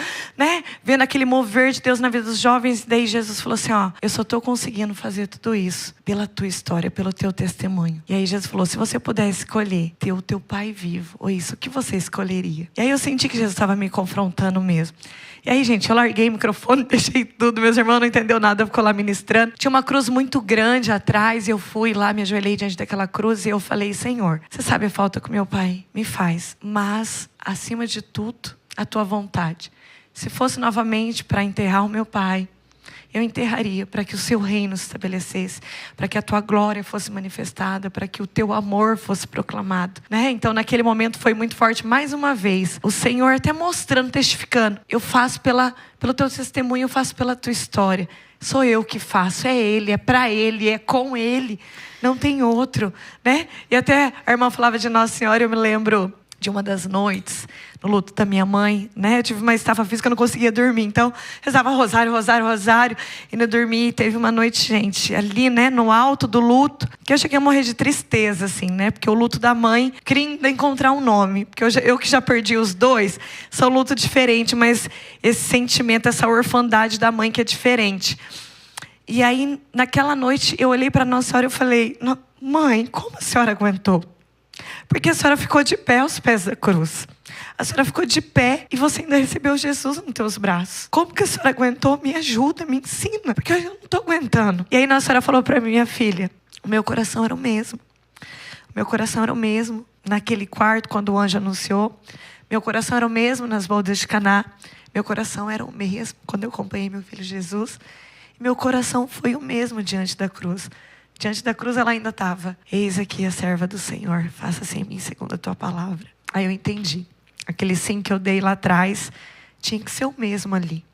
Vendo aquele mover de Deus na vida dos jovens. Daí Jesus falou assim, eu só estou conseguindo fazer tudo isso pela tua história, pelo teu testemunho. E aí Jesus falou, se você pudesse escolher ter o teu pai vivo, ou isso, o que você escolheria? E aí eu senti que Jesus estava me confrontando mesmo. E aí, gente, eu larguei o microfone, deixei tudo. Meus irmãos não entenderam nada, ficou lá ministrando. Tinha uma cruz muito grande atrás, e eu fui lá, me ajoelhei diante daquela cruz, e eu falei, Senhor, você sabe a falta que meu pai me faz, mas, acima de tudo, a tua vontade. Se fosse novamente para enterrar o meu pai, eu enterraria para que o seu reino se estabelecesse, para que a tua glória fosse manifestada, para que o teu amor fosse proclamado, Então naquele momento foi muito forte, mais uma vez, o Senhor até mostrando, testificando, eu faço pelo teu testemunho, eu faço pela tua história, sou eu que faço, é Ele, é para Ele, é com Ele, não tem outro, E até a irmã falava de Nossa Senhora, eu me lembro de uma das noites, no luto da minha mãe, né? Eu tive uma estafa física, eu não conseguia dormir. Então, rezava rosário, e não dormi. Teve uma noite, gente, ali, né, no alto do luto, que eu cheguei a morrer de tristeza, assim, né? Porque o luto da mãe, queria ainda encontrar um nome. Porque eu que já perdi os dois, são luto diferente, mas esse sentimento, essa orfandade da mãe que é diferente. E aí, naquela noite, eu olhei para Nossa Senhora e eu falei, mãe, como a senhora aguentou? Porque a senhora ficou de pé aos pés da cruz. A senhora ficou de pé e você ainda recebeu Jesus nos teus braços. Como que a senhora aguentou? Me ajuda, me ensina. Porque eu não estou aguentando. E aí Nossa Senhora falou para mim, minha filha, o meu coração era o mesmo. O meu coração era o mesmo naquele quarto quando o anjo anunciou. Meu coração era o mesmo nas bodas de Caná. Meu coração era o mesmo quando eu acompanhei meu filho Jesus. Meu coração foi o mesmo diante da cruz. Diante da cruz ela ainda estava. Eis aqui a serva do Senhor, faça-se em mim segundo a tua palavra. Aí eu entendi. Aquele sim que eu dei lá atrás tinha que ser o mesmo ali.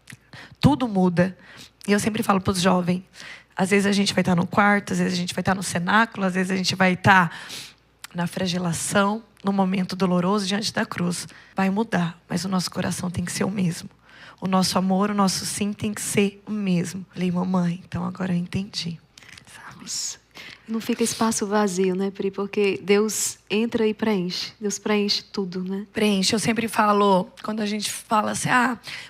Tudo muda. E eu sempre falo para os jovens, às vezes a gente vai estar no quarto, às vezes a gente vai estar no cenáculo, às vezes a gente vai estar na flagelação, no momento doloroso diante da cruz. Vai mudar, mas o nosso coração tem que ser o mesmo. O nosso amor, o nosso sim tem que ser o mesmo. Falei, mamãe, então agora eu entendi. Não fica espaço vazio, né, Pri? Porque Deus entra e preenche. Deus preenche tudo, né? Preenche. Eu sempre falo, quando a gente fala assim,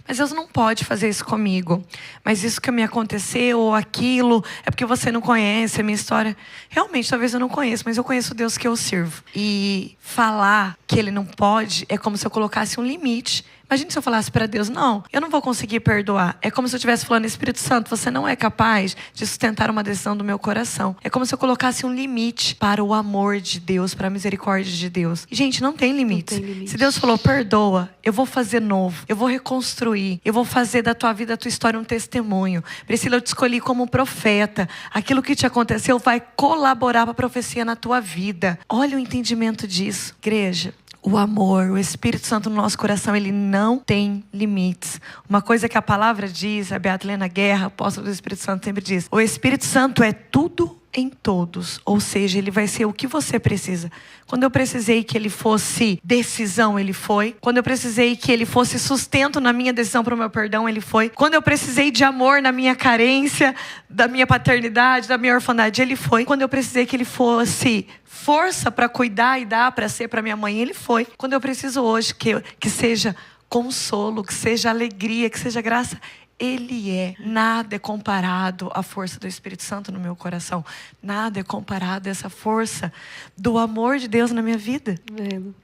mas Deus não pode fazer isso comigo. Mas isso que me aconteceu, ou aquilo, é porque você não conhece a minha história. Realmente, talvez eu não conheça, mas eu conheço o Deus que eu sirvo. E falar que Ele não pode é como se eu colocasse um limite. Imagina se eu falasse para Deus, não, eu não vou conseguir perdoar. É como se eu estivesse falando, Espírito Santo, você não é capaz de sustentar uma decisão do meu coração. É como se eu colocasse um limite para o amor de Deus, para a misericórdia de Deus. E, gente, não tem limite. Se Deus falou, perdoa, eu vou fazer novo, eu vou reconstruir, eu vou fazer da tua vida, da tua história um testemunho. Priscila, eu te escolhi como profeta. Aquilo que te aconteceu vai colaborar para a profecia na tua vida. Olha o entendimento disso. Igreja, o amor, o Espírito Santo no nosso coração, ele não tem limites. Uma coisa que a palavra diz, a Beata Helena Guerra, apóstola do Espírito Santo, sempre diz: o Espírito Santo é tudo em todos. Ou seja, ele vai ser o que você precisa. Quando eu precisei que ele fosse decisão, ele foi. Quando eu precisei que ele fosse sustento na minha decisão para o meu perdão, ele foi. Quando eu precisei de amor na minha carência, da minha paternidade, da minha orfandade, ele foi. Quando eu precisei que ele fosse força para cuidar e dar para ser para minha mãe, ele foi. Quando eu preciso hoje que seja consolo, que seja alegria, que seja graça, Ele é. Nada é comparado à força do Espírito Santo no meu coração. Nada é comparado a essa força do amor de Deus na minha vida.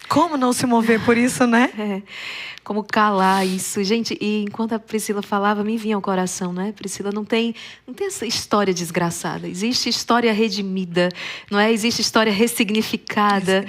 Como não se mover por isso, né? Como calar isso. Gente, e enquanto a Priscila falava, me vinha ao coração, né? Priscila, não tem essa história desgraçada. Existe história redimida, não é? Existe história ressignificada.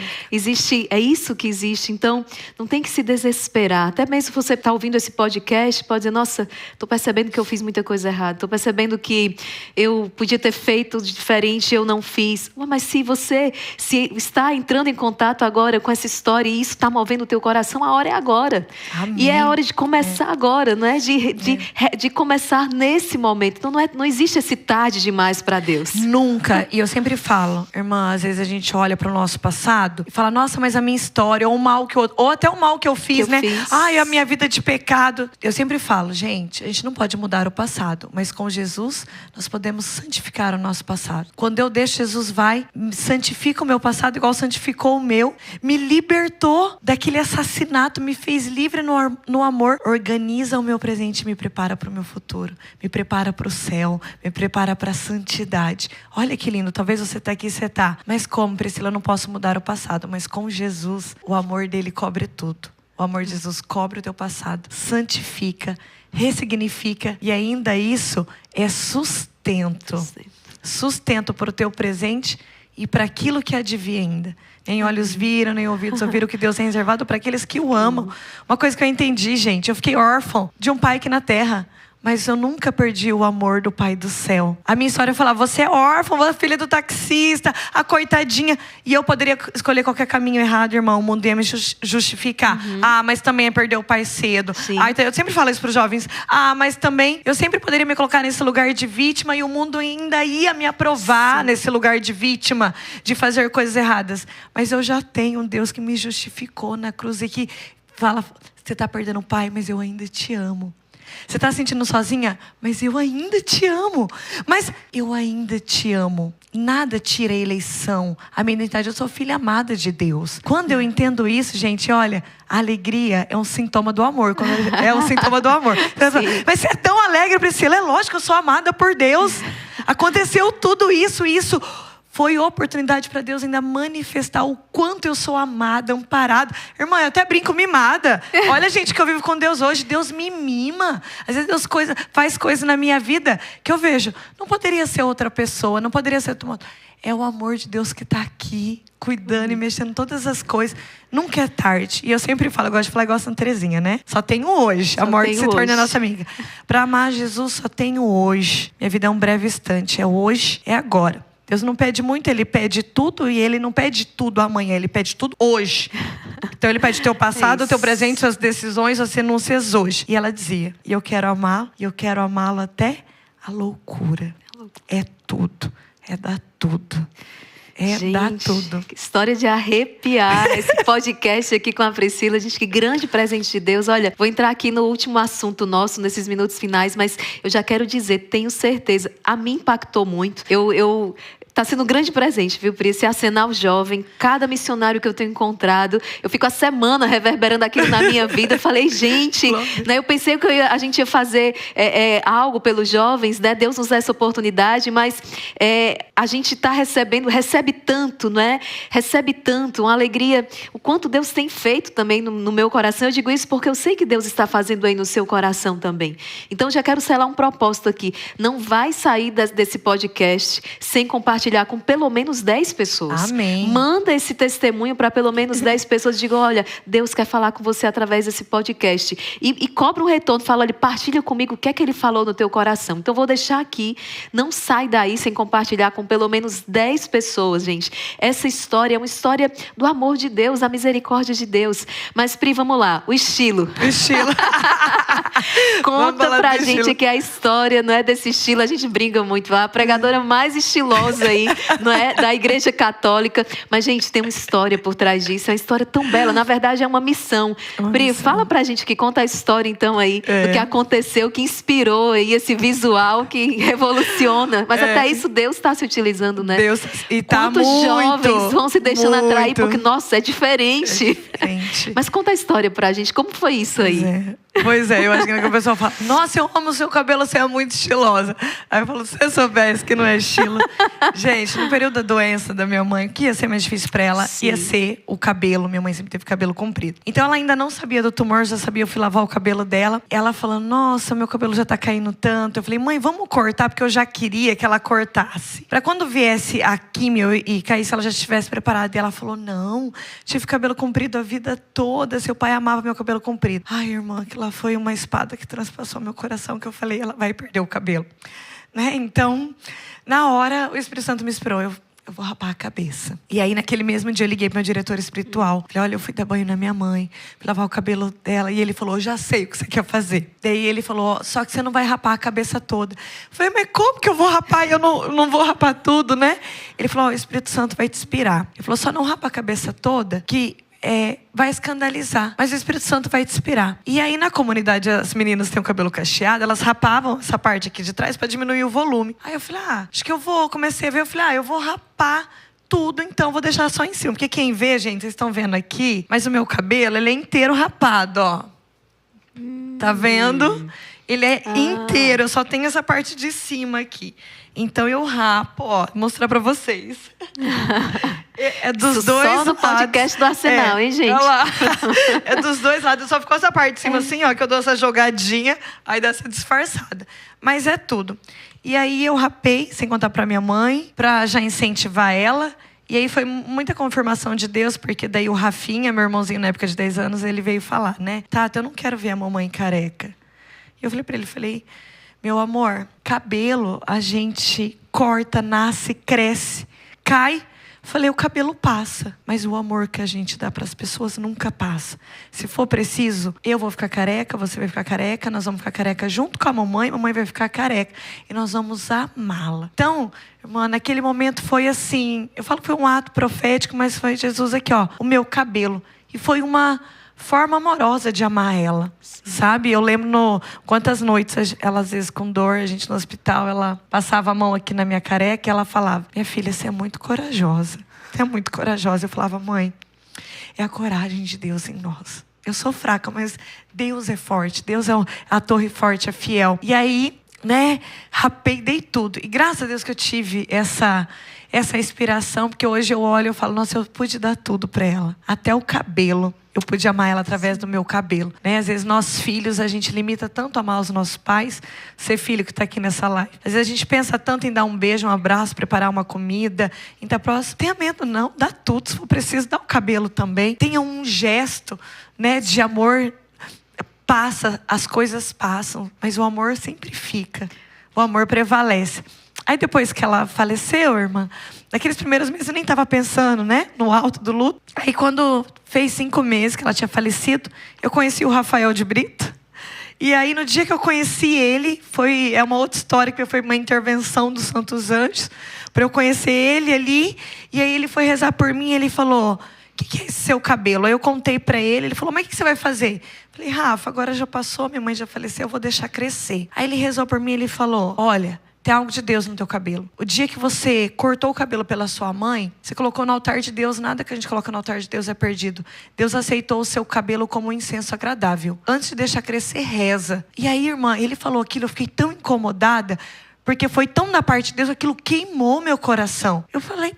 É isso que existe. Então, não tem que se desesperar. Até mesmo se você está ouvindo esse podcast, pode dizer, nossa, estou percebendo que eu fiz muita coisa errada. Estou percebendo que eu podia ter feito diferente, eu não fiz. Mas se você está entrando em contato agora com essa história e isso está movendo o teu coração, a hora é agora. Amém. E é a hora de começar agora, não é? De começar nesse momento. Então não existe esse tarde demais para Deus. Nunca. E eu sempre falo, irmã, às vezes a gente olha para o nosso passado e fala, nossa, mas a minha história, ou o mal que eu, ou até o mal que eu fiz, né? Ai, a minha vida de pecado. Eu sempre falo, gente, a gente não pode mudar o passado, mas com Jesus nós podemos santificar o nosso passado. Quando eu deixo Jesus vai, santifica o meu passado igual santificou o meu, me libertou daquele assassinato, me fez livre no amor, organiza o meu presente e me prepara para o meu futuro, me prepara para o céu, me prepara para a santidade. Olha que lindo, talvez você está aqui, você está, mas como, Priscila, eu não posso mudar o passado, mas com Jesus, o amor dele cobre tudo. O amor de Jesus cobre o teu passado, santifica, ressignifica, e ainda isso é sustento. Sustento para o teu presente e para aquilo que há de vir ainda. Nem olhos viram, nem ouvidos ouviram o que Deus tem reservado para aqueles que o amam. Uma coisa que eu entendi, gente, eu fiquei órfão de um pai aqui na terra. Mas eu nunca perdi o amor do Pai do céu. A minha história falava, você é órfã, você é filha do taxista, a coitadinha. E eu poderia escolher qualquer caminho errado, irmão. O mundo ia me justificar. Mas também é perder o pai cedo. Então eu sempre falo isso para os jovens. Mas também eu sempre poderia me colocar nesse lugar de vítima e o mundo ainda ia me aprovar nesse lugar de vítima, de fazer coisas erradas. Mas eu já tenho um Deus que me justificou na cruz e que fala, você está perdendo o pai, mas eu ainda te amo. Você está se sentindo sozinha? Mas eu ainda te amo. Mas eu ainda te amo. Nada tira a eleição. A minha identidade, eu sou filha amada de Deus. Quando eu entendo isso, gente, olha, a alegria é um sintoma do amor. É um sintoma do amor. Mas você é tão alegre, Priscila. É lógico, eu sou amada por Deus. Aconteceu tudo isso. Foi oportunidade para Deus ainda manifestar o quanto eu sou amada, amparada. Irmã, eu até brinco mimada. Olha, gente, que eu vivo com Deus hoje. Deus me mima. Às vezes Deus faz coisa na minha vida que eu vejo. Não poderia ser outra pessoa, não poderia ser outro mundo. É o amor de Deus que está aqui, cuidando e mexendo em todas as coisas. Nunca é tarde. E eu sempre falo, eu gosto de falar igual a Santa Terezinha, né? Só tenho hoje. A morte se torna nossa amiga. Para amar Jesus, só tenho hoje. Minha vida é um breve instante. É hoje, é agora. Deus não pede muito, Ele pede tudo. E Ele não pede tudo amanhã, Ele pede tudo hoje. Então Ele pede o teu passado, o teu presente, suas decisões, suas renúncias hoje. E ela dizia, e eu quero amá-lo, e eu quero amá-lo até a loucura. É tudo, é dar tudo. Gente, dar tudo. Que história de arrepiar esse podcast aqui com a Priscila. Gente, que grande presente de Deus. Olha, vou entrar aqui no último assunto nosso, nesses minutos finais, mas eu já quero dizer, tenho certeza, a mim impactou muito. Tá sendo um grande presente, viu, Pri? Esse arsenal jovem, cada missionário que eu tenho encontrado, eu fico a semana reverberando aquilo na minha vida. Eu falei, gente, né? Eu pensei que a gente ia fazer algo pelos jovens, né? Deus nos dá essa oportunidade, mas a gente recebe tanto, né? Recebe tanto, uma alegria. O quanto Deus tem feito também no meu coração. Eu digo isso porque eu sei que Deus está fazendo aí no seu coração também. Então, já quero selar um propósito aqui. Não vai sair desse podcast sem compartilhar com pelo menos 10 pessoas. Amém. Manda esse testemunho para pelo menos 10 pessoas. Diga, olha, Deus quer falar com você através desse podcast. E cobra um retorno. Fala, olha, partilha comigo o que é que Ele falou no teu coração. Então, vou deixar aqui. Não sai daí sem compartilhar com pelo menos 10 pessoas, gente. Essa história é uma história do amor de Deus, da misericórdia de Deus. Mas, Pri, vamos lá. O estilo. O estilo. Conta pra gente que a história não é desse estilo. A gente brinca muito. A pregadora mais estilosa aí, não é? Da Igreja Católica. Mas, gente, tem uma história por trás disso. É uma história tão bela. Na verdade, é uma missão. Pri, fala pra gente que conta a história, então, aí, do que aconteceu, que inspirou aí esse visual que revoluciona. Mas até isso Deus está se utilizando, né? Deus, e tá Quantos jovens vão se deixando atrair porque, nossa, é diferente. Mas conta a história pra gente. Como foi isso aí? Pois é, eu acho que a pessoa fala, nossa, eu amo o seu cabelo, você é muito estilosa. Aí eu falo, se eu soubesse que não é estilo. Gente, no período da doença da minha mãe, o que ia ser mais difícil pra ela ia ser o cabelo. Minha mãe sempre teve cabelo comprido. Então ela ainda não sabia do tumor, já sabia, eu fui lavar o cabelo dela. Ela falando, nossa, meu cabelo já tá caindo tanto. Eu falei, mãe, vamos cortar, porque eu já queria que ela cortasse. Pra quando viesse a químio e caísse, ela já estivesse preparada. E ela falou, não, tive cabelo comprido a vida toda, seu pai amava meu cabelo comprido. Ai, irmã, aquilo lá foi uma espada que transpassou meu coração, que eu falei, ela vai perder o cabelo. Né? Então, na hora, o Espírito Santo me inspirou, eu vou rapar a cabeça. E aí, naquele mesmo dia, eu liguei para meu diretor espiritual. Falei, olha, eu fui dar banho na minha mãe, fui lavar o cabelo dela. E ele falou, eu já sei o que você quer fazer. Daí ele falou, só que você não vai rapar a cabeça toda. Eu falei, mas como que eu vou rapar? Eu não vou rapar tudo, né? Ele falou, o Espírito Santo vai te inspirar. Ele falou, só não rapa a cabeça toda, que vai escandalizar, mas o Espírito Santo vai te inspirar. E aí na comunidade as meninas têm o cabelo cacheado, elas rapavam essa parte aqui de trás para diminuir o volume. Aí eu falei, acho que comecei a ver, eu falei, eu vou rapar tudo, então vou deixar só em cima, porque quem vê, gente, vocês estão vendo aqui, mas o meu cabelo, ele é inteiro rapado, ó. Tá vendo? Ele é inteiro, eu só tenho essa parte de cima aqui. Então eu rapo, ó, vou mostrar pra vocês. É dos Isso dois só no podcast do Arsenal, hein, gente? Olha lá. É dos dois lados, só ficou essa parte de cima assim, ó, que eu dou essa jogadinha, aí dá essa disfarçada. Mas é tudo. E aí eu rapei, sem contar pra minha mãe, pra já incentivar ela. E aí foi muita confirmação de Deus, porque daí o Rafinha, meu irmãozinho na época de 10 anos, ele veio falar, né? Tata, eu não quero ver a mamãe careca. E eu falei pra ele, meu amor, cabelo a gente corta, nasce, cresce, cai. Falei, o cabelo passa, mas o amor que a gente dá para as pessoas nunca passa. Se for preciso, eu vou ficar careca, você vai ficar careca, nós vamos ficar careca junto com a mamãe vai ficar careca. E nós vamos amá-la. Então, irmã, naquele momento foi assim, eu falo que foi um ato profético, mas foi Jesus aqui, ó, o meu cabelo. E foi uma forma amorosa de amar ela, sabe? Eu lembro quantas noites ela, às vezes com dor, a gente no hospital, ela passava a mão aqui na minha careca e ela falava, minha filha, você é muito corajosa. Você é muito corajosa. Eu falava, mãe, é a coragem de Deus em nós. Eu sou fraca, mas Deus é forte. Deus é a torre forte, é fiel. E aí, né, rapei, dei tudo. E graças a Deus que eu tive essa inspiração, porque hoje eu olho e eu falo, nossa, eu pude dar tudo para ela. Até o cabelo. Eu pude amar ela através do meu cabelo, né? Às vezes nós filhos, a gente limita tanto a amar os nossos pais. Você filho que está aqui nessa live. Às vezes a gente pensa tanto em dar um beijo, um abraço, preparar uma comida, em estar próximo. Tenha medo não, dá tudo. Se for preciso, dá o cabelo também. Tenha um gesto, né, de amor. Passa, as coisas passam, mas o amor sempre fica. O amor prevalece. Aí depois que ela faleceu, irmã, naqueles primeiros meses eu nem estava pensando, né, no alto do luto. Aí quando fez 5 meses que ela tinha falecido, eu conheci o Rafael de Brito. E aí no dia que eu conheci ele, é uma outra história, que foi uma intervenção dos Santos Anjos, para eu conhecer ele ali. E aí ele foi rezar por mim e ele falou, o que é esse seu cabelo? Aí eu contei para ele falou, mas o que você vai fazer? Falei, Rafa, agora já passou, minha mãe já faleceu, eu vou deixar crescer. Aí ele rezou por mim e ele falou, olha, tem algo de Deus no teu cabelo. O dia que você cortou o cabelo pela sua mãe, você colocou no altar de Deus, nada que a gente coloca no altar de Deus é perdido. Deus aceitou o seu cabelo como um incenso agradável. Antes de deixar crescer, reza. E aí, irmã, ele falou aquilo, eu fiquei tão incomodada, porque foi tão da parte de Deus, aquilo queimou meu coração. Eu falei,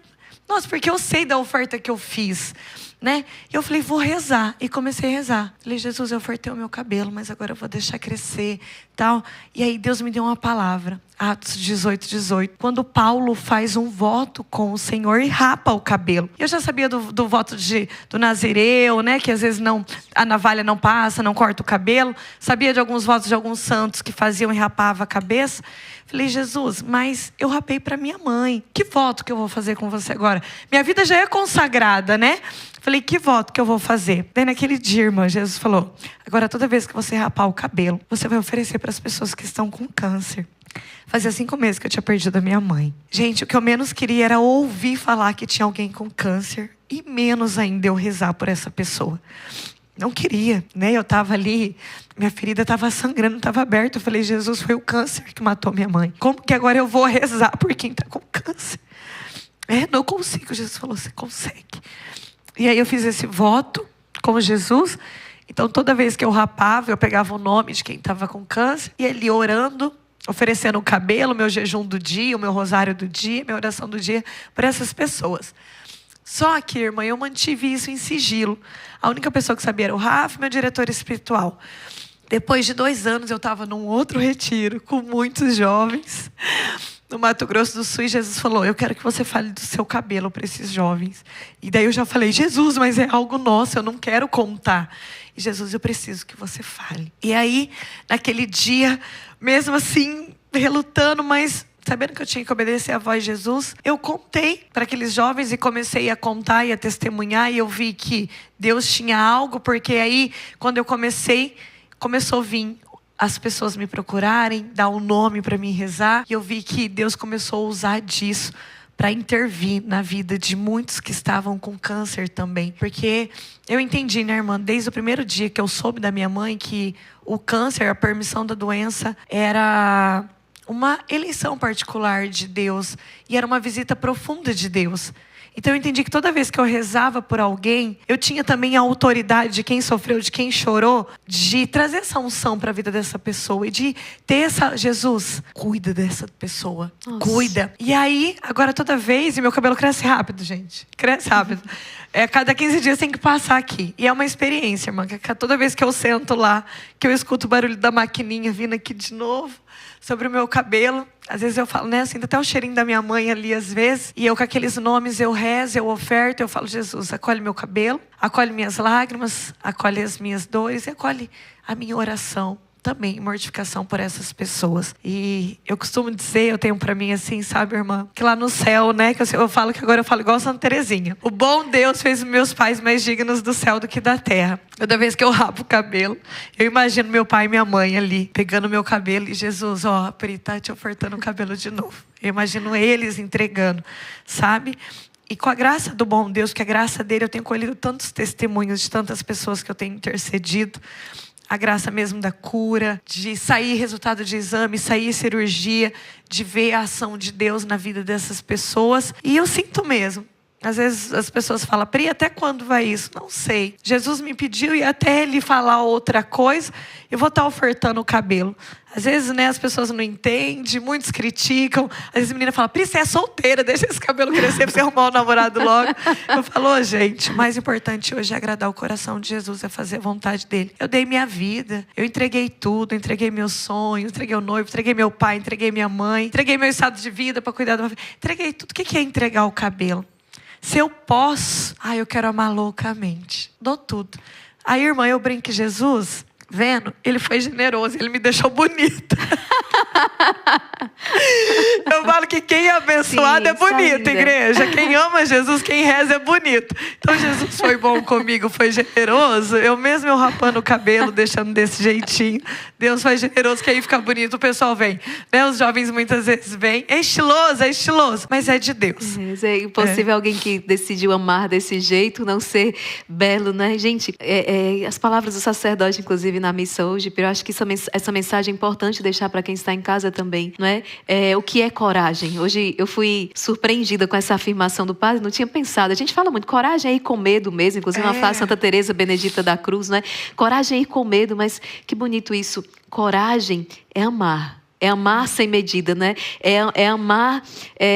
nossa, porque eu sei da oferta que eu fiz, né? Eu falei, vou rezar. E comecei a rezar. Falei, Jesus, eu ofertei o meu cabelo, mas agora eu vou deixar crescer, tal. E aí Deus me deu uma palavra. Atos 18:18. Quando Paulo faz um voto com o Senhor e rapa o cabelo. Eu já sabia do voto do Nazireu, né? Que às vezes a navalha não passa, não corta o cabelo. Sabia de alguns votos de alguns santos que faziam e rapavam a cabeça. Falei, Jesus, mas eu rapei para minha mãe. Que voto que eu vou fazer com você agora? Minha vida já é consagrada, né? Falei, que voto que eu vou fazer? Daí naquele dia, irmã, Jesus falou, agora toda vez que você rapar o cabelo, você vai oferecer para as pessoas que estão com câncer. Fazia 5 meses que eu tinha perdido a minha mãe. Gente, o que eu menos queria era ouvir falar que tinha alguém com câncer. E menos ainda eu rezar por essa pessoa. Não queria, né? Eu estava ali, minha ferida estava sangrando, estava aberta. Eu falei, Jesus, foi o câncer que matou minha mãe. Como que agora eu vou rezar por quem está com câncer? Não consigo. Jesus falou, você consegue. E aí eu fiz esse voto com Jesus. Então toda vez que eu rapava, eu pegava o nome de quem estava com câncer. E ele orando, oferecendo o cabelo, meu jejum do dia, o meu rosário do dia, minha oração do dia, para essas pessoas. Só que, irmã, eu mantive isso em sigilo. A única pessoa que sabia era o Rafa, meu diretor espiritual. Depois de 2 anos, eu estava num outro retiro com muitos jovens no Mato Grosso do Sul, e Jesus falou, eu quero que você fale do seu cabelo para esses jovens. E daí eu já falei, Jesus, mas é algo nosso, eu não quero contar. E Jesus, eu preciso que você fale. E aí, naquele dia, mesmo assim, relutando, mas sabendo que eu tinha que obedecer à voz de Jesus, eu contei para aqueles jovens e comecei a contar e a testemunhar, e eu vi que Deus tinha algo, porque aí, quando eu começou a vir as pessoas me procurarem, dar um nome para mim rezar, e eu vi que Deus começou a usar disso para intervir na vida de muitos que estavam com câncer também. Porque eu entendi, né, irmã, desde o primeiro dia que eu soube da minha mãe que o câncer, a permissão da doença, era uma eleição particular de Deus e era uma visita profunda de Deus. Então eu entendi que toda vez que eu rezava por alguém, eu tinha também a autoridade de quem sofreu, de quem chorou, de trazer essa unção para a vida dessa pessoa e de ter essa, Jesus, cuida dessa pessoa, cuida. E aí, agora toda vez, e meu cabelo cresce rápido, gente, cresce rápido. Cada 15 dias tem que passar aqui. E é uma experiência, irmã, que toda vez que eu sento lá, que eu escuto o barulho da maquininha vindo aqui de novo, sobre o meu cabelo. Às vezes eu falo, né, sinto até o cheirinho da minha mãe ali às vezes. E eu com aqueles nomes, eu rezo, eu oferto, eu falo, Jesus, acolhe meu cabelo, acolhe minhas lágrimas, acolhe as minhas dores e acolhe a minha oração também mortificação por essas pessoas. E eu costumo dizer, eu tenho pra mim assim, sabe, irmã, que lá no céu, né, que eu falo que agora eu falo igual Santa Terezinha. O bom Deus fez meus pais mais dignos do céu do que da terra. Toda vez que eu rapo o cabelo, eu imagino meu pai e minha mãe ali, pegando meu cabelo e Jesus, ó, Pri, tá te ofertando o cabelo de novo. Eu imagino eles entregando, sabe? E com a graça do bom Deus, que a graça dele, eu tenho colhido tantos testemunhos de tantas pessoas que eu tenho intercedido. A graça mesmo da cura, de sair resultado de exame, sair cirurgia, de ver a ação de Deus na vida dessas pessoas. E eu sinto mesmo. Às vezes as pessoas falam, Pri, até quando vai isso? Não sei. Jesus me pediu e até ele falar outra coisa, eu vou estar ofertando o cabelo. Às vezes, né, as pessoas não entendem, muitos criticam. Às vezes a menina fala, Pri, você é solteira, deixa esse cabelo crescer pra você arrumar um namorado logo. Eu falo, gente, o mais importante hoje é agradar o coração de Jesus, é fazer a vontade dele. Eu dei minha vida, eu entreguei tudo, entreguei meu sonho, entreguei o noivo, entreguei meu pai, entreguei minha mãe, entreguei meu estado de vida para cuidar da minha filha. Entreguei tudo. O que é entregar o cabelo? Se eu posso, eu quero amar loucamente. Dou tudo. Aí, irmã, eu brinco que Jesus, vendo, ele foi generoso, ele me deixou bonita. Eu falo que quem é abençoado é bonito, igreja. Quem ama Jesus, quem reza é bonito. Então Jesus foi bom comigo, foi generoso. Eu rapando o cabelo, deixando desse jeitinho. Deus foi generoso, que aí fica bonito, o pessoal vem. Né? Os jovens muitas vezes vêm. É estiloso, mas é de Deus. É impossível alguém que decidiu amar desse jeito não ser belo, né? Gente, as palavras do sacerdote, inclusive na missa hoje, eu acho que essa mensagem é importante deixar para quem está em casa também, não é? O que é coragem? Hoje eu fui surpreendida com essa afirmação do padre, não tinha pensado. A gente fala muito, coragem é ir com medo mesmo, inclusive uma frase Santa Teresa Benedita da Cruz, não é? Coragem é ir com medo, mas que bonito isso. Coragem é amar. É amar sem medida, né? É amar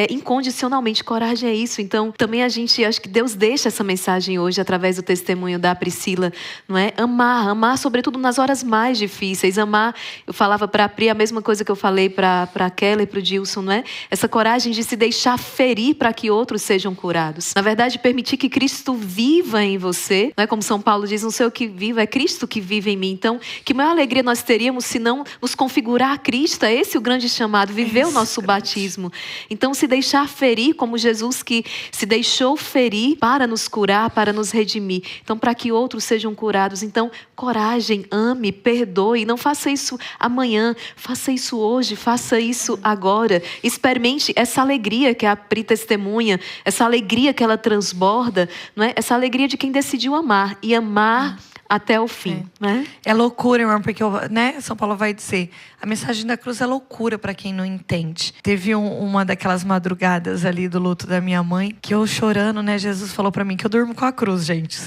incondicionalmente. Coragem é isso. Então, também acho que Deus deixa essa mensagem hoje, através do testemunho da Priscila, não é? Amar sobretudo nas horas mais difíceis. Amar, eu falava para a Pri a mesma coisa que eu falei para a Kelly e para o Dilson, não é? Essa coragem de se deixar ferir para que outros sejam curados. Na verdade, permitir que Cristo viva em você, não é? Como São Paulo diz, não sei o que vivo, é Cristo que vive em mim. Então, que maior alegria nós teríamos se não nos configurar a Cristo. Esse é o grande chamado, viver o nosso batismo. Então, se deixar ferir, como Jesus que se deixou ferir para nos curar, para nos redimir. Então, para que outros sejam curados. Então, coragem, ame, perdoe. Não faça isso amanhã, faça isso hoje, faça isso agora. Experimente essa alegria que a Pri testemunha, essa alegria que ela transborda, não é? Essa alegria de quem decidiu amar e amar até o fim, né? É loucura, irmão, porque né, São Paulo vai dizer, a mensagem da cruz é loucura para quem não entende. Teve uma daquelas madrugadas ali do luto da minha mãe, que eu chorando, né, Jesus falou para mim que eu durmo com a cruz, gente.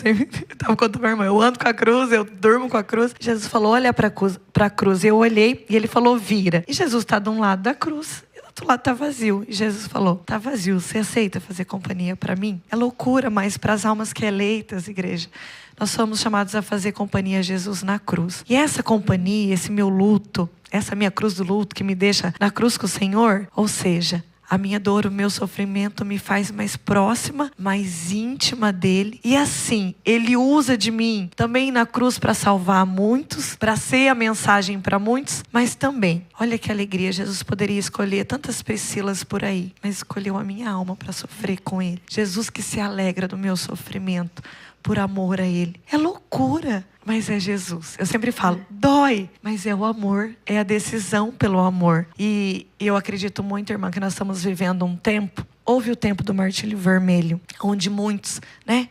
Eu tava contando pra minha irmã, eu ando com a cruz, eu durmo com a cruz. Jesus falou, olha pra cruz. Eu olhei e ele falou, vira. E Jesus tá de um lado da cruz. Do outro lado tá vazio. E Jesus falou, tá vazio, você aceita fazer companhia para mim? É loucura, mas para as almas que eleitas, igreja, nós somos chamados a fazer companhia a Jesus na cruz. E essa companhia, esse meu luto, essa minha cruz do luto que me deixa na cruz com o Senhor, ou seja, a minha dor, o meu sofrimento me faz mais próxima, mais íntima dele. E assim, ele usa de mim também na cruz para salvar muitos, para ser a mensagem para muitos, mas também, olha que alegria, Jesus poderia escolher tantas Priscilas por aí, mas escolheu a minha alma para sofrer com ele. Jesus que se alegra do meu sofrimento por amor a ele. É loucura, mas é Jesus. Eu sempre falo, dói, mas é o amor, é a decisão pelo amor. E eu acredito muito, irmã, que nós estamos vivendo um tempo, houve o tempo do martírio vermelho, onde muitos, né,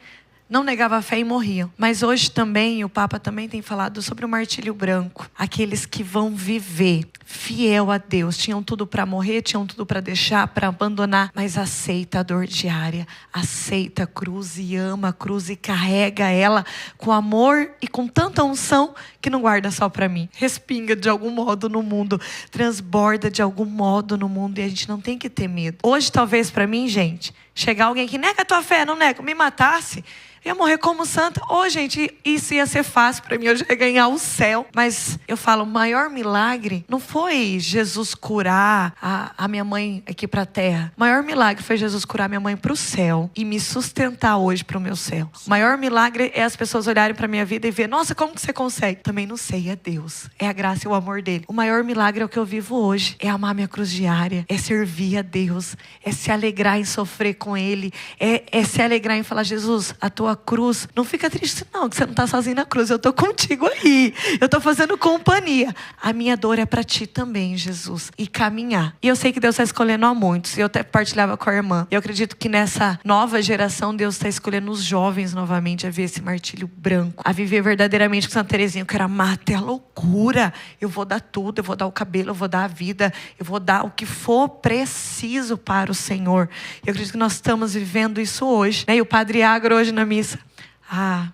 não negavam a fé e morriam. Mas hoje também, o Papa também tem falado sobre o martírio branco. Aqueles que vão viver fiel a Deus. Tinham tudo para morrer, tinham tudo para deixar, para abandonar. Mas aceita a dor diária. Aceita a cruz e ama a cruz e carrega ela com amor e com tanta unção que não guarda só para mim. Respinga de algum modo no mundo. Transborda de algum modo no mundo. E a gente não tem que ter medo. Hoje, talvez para mim, gente, chegar alguém que nega a tua fé, não nega, me matasse, eu ia morrer como santa. Gente, isso ia ser fácil para mim, eu já ia ganhar o céu. Mas eu falo, o maior milagre não foi Jesus curar a minha mãe aqui para a terra. O maior milagre foi Jesus curar minha mãe para o céu e me sustentar hoje para o meu céu. O maior milagre é as pessoas olharem para minha vida e ver, nossa, como que você consegue? Também não sei, é Deus. É a graça e o amor dele. O maior milagre é o que eu vivo hoje. É amar minha cruz diária, é servir a Deus, é se alegrar em sofrer com ele, é se alegrar em falar, Jesus, a tua cruz, não fica triste não, que você não está sozinho na cruz, eu estou contigo aí, eu estou fazendo companhia, a minha dor é para ti também, Jesus, e caminhar. E eu sei que Deus está escolhendo a muitos, e eu até partilhava com a irmã, eu acredito que nessa nova geração Deus está escolhendo os jovens novamente a ver esse martírio branco, a viver verdadeiramente com Santa Terezinha. Eu quero amar até a loucura, eu vou dar tudo, eu vou dar o cabelo, eu vou dar a vida, eu vou dar o que for preciso para o Senhor. Eu acredito que nós estamos vivendo isso hoje, né? E o Padre Agro hoje na missa, a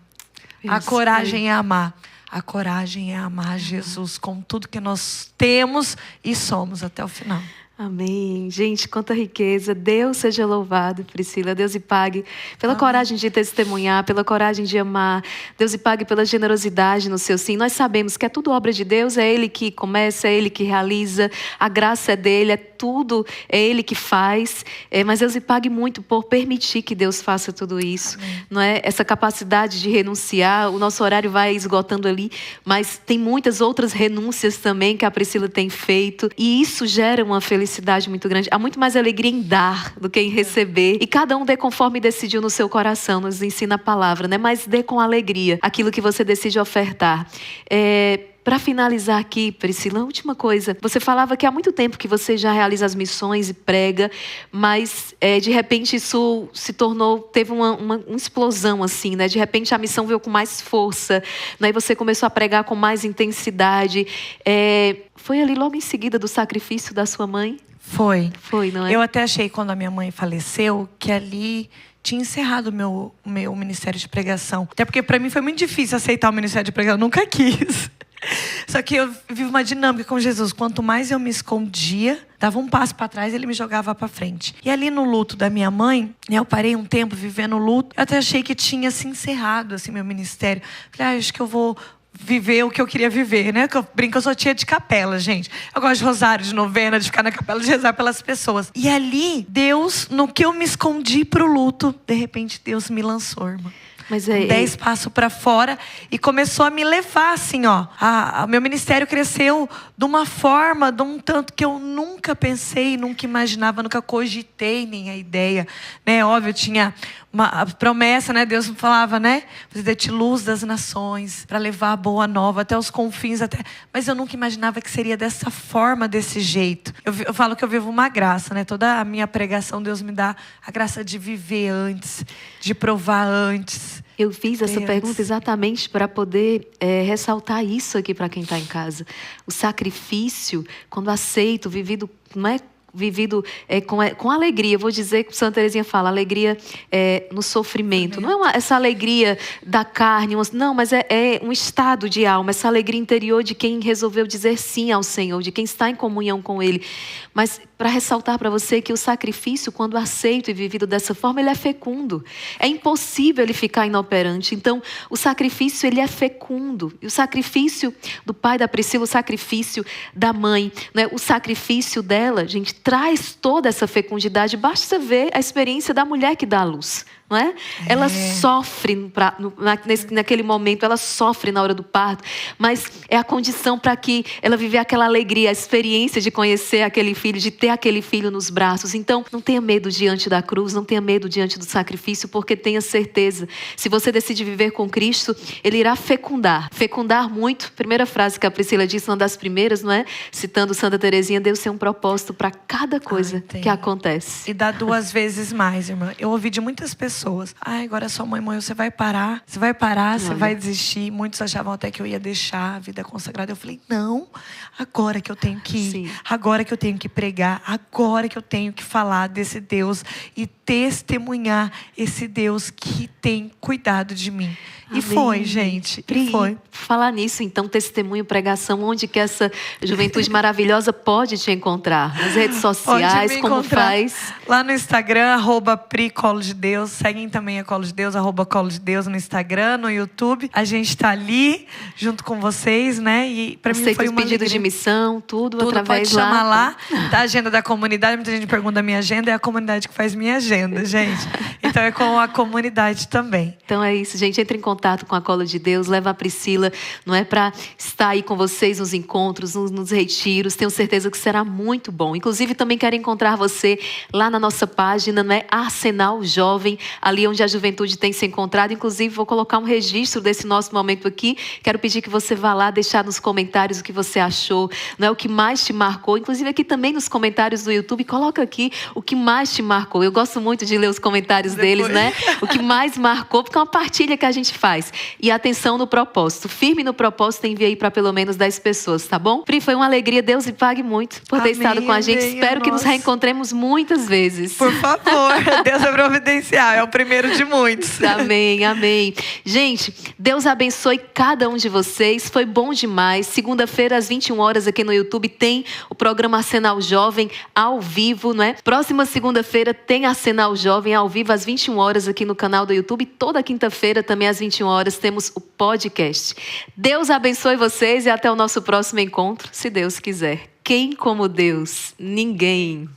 coragem é amar. A coragem é amar Jesus com tudo que nós temos e somos até o final. Amém. Gente, quanta riqueza. Deus seja louvado, Priscila. Deus lhe pague pela coragem de testemunhar, pela coragem de amar. Deus lhe pague pela generosidade no seu sim. Nós sabemos que é tudo obra de Deus, é Ele que começa, é Ele que realiza, a graça é dele, é tudo, é Ele que faz. Mas Deus lhe pague muito por permitir que Deus faça tudo isso. Não é? Essa capacidade de renunciar, o nosso horário vai esgotando ali, mas tem muitas outras renúncias também que a Priscila tem feito, e isso gera uma felicidade muito grande. Há muito mais alegria em dar do que em receber. E cada um dê conforme decidiu no seu coração, nos ensina a palavra, né? Mas dê com alegria aquilo que você decide ofertar. Para finalizar aqui, Priscila, a última coisa. Você falava que há muito tempo que você já realiza as missões e prega, mas de repente isso se tornou, teve uma explosão assim, né? De repente a missão veio com mais força, né? E você começou a pregar com mais intensidade. Foi ali logo em seguida do sacrifício da sua mãe? Foi, não é? Eu até achei quando a minha mãe faleceu que ali tinha encerrado o meu ministério de pregação. Até porque para mim foi muito difícil aceitar o ministério de pregação, eu nunca quis. Só que eu vivo uma dinâmica com Jesus. Quanto mais eu me escondia, dava um passo para trás, ele me jogava para frente. E ali no luto da minha mãe, né, eu parei um tempo vivendo o luto. Eu até achei que tinha se encerrado assim, meu ministério. Falei, acho que eu vou viver o que eu queria viver, né? Que eu brinco, eu sou tia de capela, gente. Eu gosto de rosário, de novena, de ficar na capela, de rezar pelas pessoas. E ali, Deus, no que eu me escondi pro luto, de repente Deus me lançou, irmã. Mas 10 passos para fora e começou a me levar assim, ó. Meu ministério cresceu de uma forma, de um tanto que eu nunca pensei, nunca imaginava, nunca cogitei nem a ideia, né? Óbvio, tinha uma promessa, né? Deus me falava, né? Fazer-te luz das nações, para levar a boa nova até os confins, mas eu nunca imaginava que seria dessa forma, desse jeito. Eu falo que eu vivo uma graça, né? Toda a minha pregação, Deus me dá a graça de viver antes, de provar antes. Eu fiz essa pergunta exatamente para poder ressaltar isso aqui para quem está em casa. O sacrifício, quando aceito, vivido, não é vivido com alegria. Eu vou dizer que Santa Terezinha fala, alegria no sofrimento. Não é essa alegria da carne, não, mas é um estado de alma, essa alegria interior de quem resolveu dizer sim ao Senhor, de quem está em comunhão com Ele. Mas para ressaltar para você que o sacrifício, quando aceito e vivido dessa forma, ele é fecundo. É impossível ele ficar inoperante. Então, o sacrifício, ele é fecundo. E o sacrifício do pai da Priscila, o sacrifício da mãe, né? O sacrifício dela, gente, traz toda essa fecundidade. Basta ver a experiência da mulher que dá à luz. Não é? Ela sofre naquele momento, ela sofre na hora do parto, mas é a condição para que ela viver aquela alegria, a experiência de conhecer aquele filho, de ter aquele filho nos braços. Então, não tenha medo diante da cruz, não tenha medo diante do sacrifício, porque tenha certeza, se você decide viver com Cristo, Ele irá fecundar muito. Primeira frase que a Priscila disse, uma das primeiras, não é? Citando Santa Terezinha, Deus tem um propósito para cada coisa que acontece. E dá 2 vezes mais, irmã. Eu ouvi de muitas pessoas pessoas. Agora sua mãe morreu, você vai parar, você vai desistir. Muitos achavam até que eu ia deixar a vida consagrada. Eu falei, não, agora que eu tenho que ir, Sim. agora que eu tenho que pregar, agora que eu tenho que falar desse Deus e testemunhar esse Deus que tem cuidado de mim. E foi, gente. Pri, E foi. falar nisso, então, testemunho, pregação, onde que essa juventude maravilhosa pode te encontrar? Nas redes sociais, Pode me como encontrar faz? lá no Instagram, @Pri Colo de Deus. Seguem também a Colo de Deus, @Colo de Deus no Instagram, no YouTube. A gente tá ali junto com vocês, né? E para mim Aceita foi os uma pedidos de alegria. missão, tudo Tudo através pode chamar lá. Tá a agenda da comunidade. Muita gente pergunta da minha agenda. É a comunidade que faz minha agenda, gente. Então é com a comunidade também. Então é isso, gente. Entre em contato com a Colo de Deus. Leva a Priscila, não é, para estar aí com vocês nos encontros, nos retiros. Tenho certeza que será muito bom. Inclusive, também quero encontrar você lá na nossa página, não é? Arsenal Jovem, ali onde a juventude tem se encontrado. Inclusive, vou colocar um registro desse nosso momento aqui. Quero pedir que você vá lá deixar nos comentários o que você achou, não é, o que mais te marcou. Inclusive, aqui também nos comentários do YouTube, coloca aqui o que mais te marcou. Eu gosto muito de ler os comentários deles, né? O que mais marcou, porque é uma partilha que a gente faz. E atenção no propósito. Firme no propósito, enviei para pelo menos 10 pessoas, tá bom? Pri, foi uma alegria. Deus lhe pague muito por ter estado com a gente. Espero que nos reencontremos muitas vezes. Por favor, Deus vai providenciar. É o primeiro de muitos. Amém, amém. Gente, Deus abençoe cada um de vocês. Foi bom demais. Segunda-feira, às 21 horas, aqui no YouTube, tem o programa Arsenal Jovem ao vivo, não é? Próxima segunda-feira tem Arsenal Jovem ao vivo, às 21 horas, aqui no canal do YouTube. Toda quinta-feira, também às 21 horas, temos o podcast. Deus abençoe vocês e até o nosso próximo encontro, se Deus quiser. Quem como Deus? Ninguém.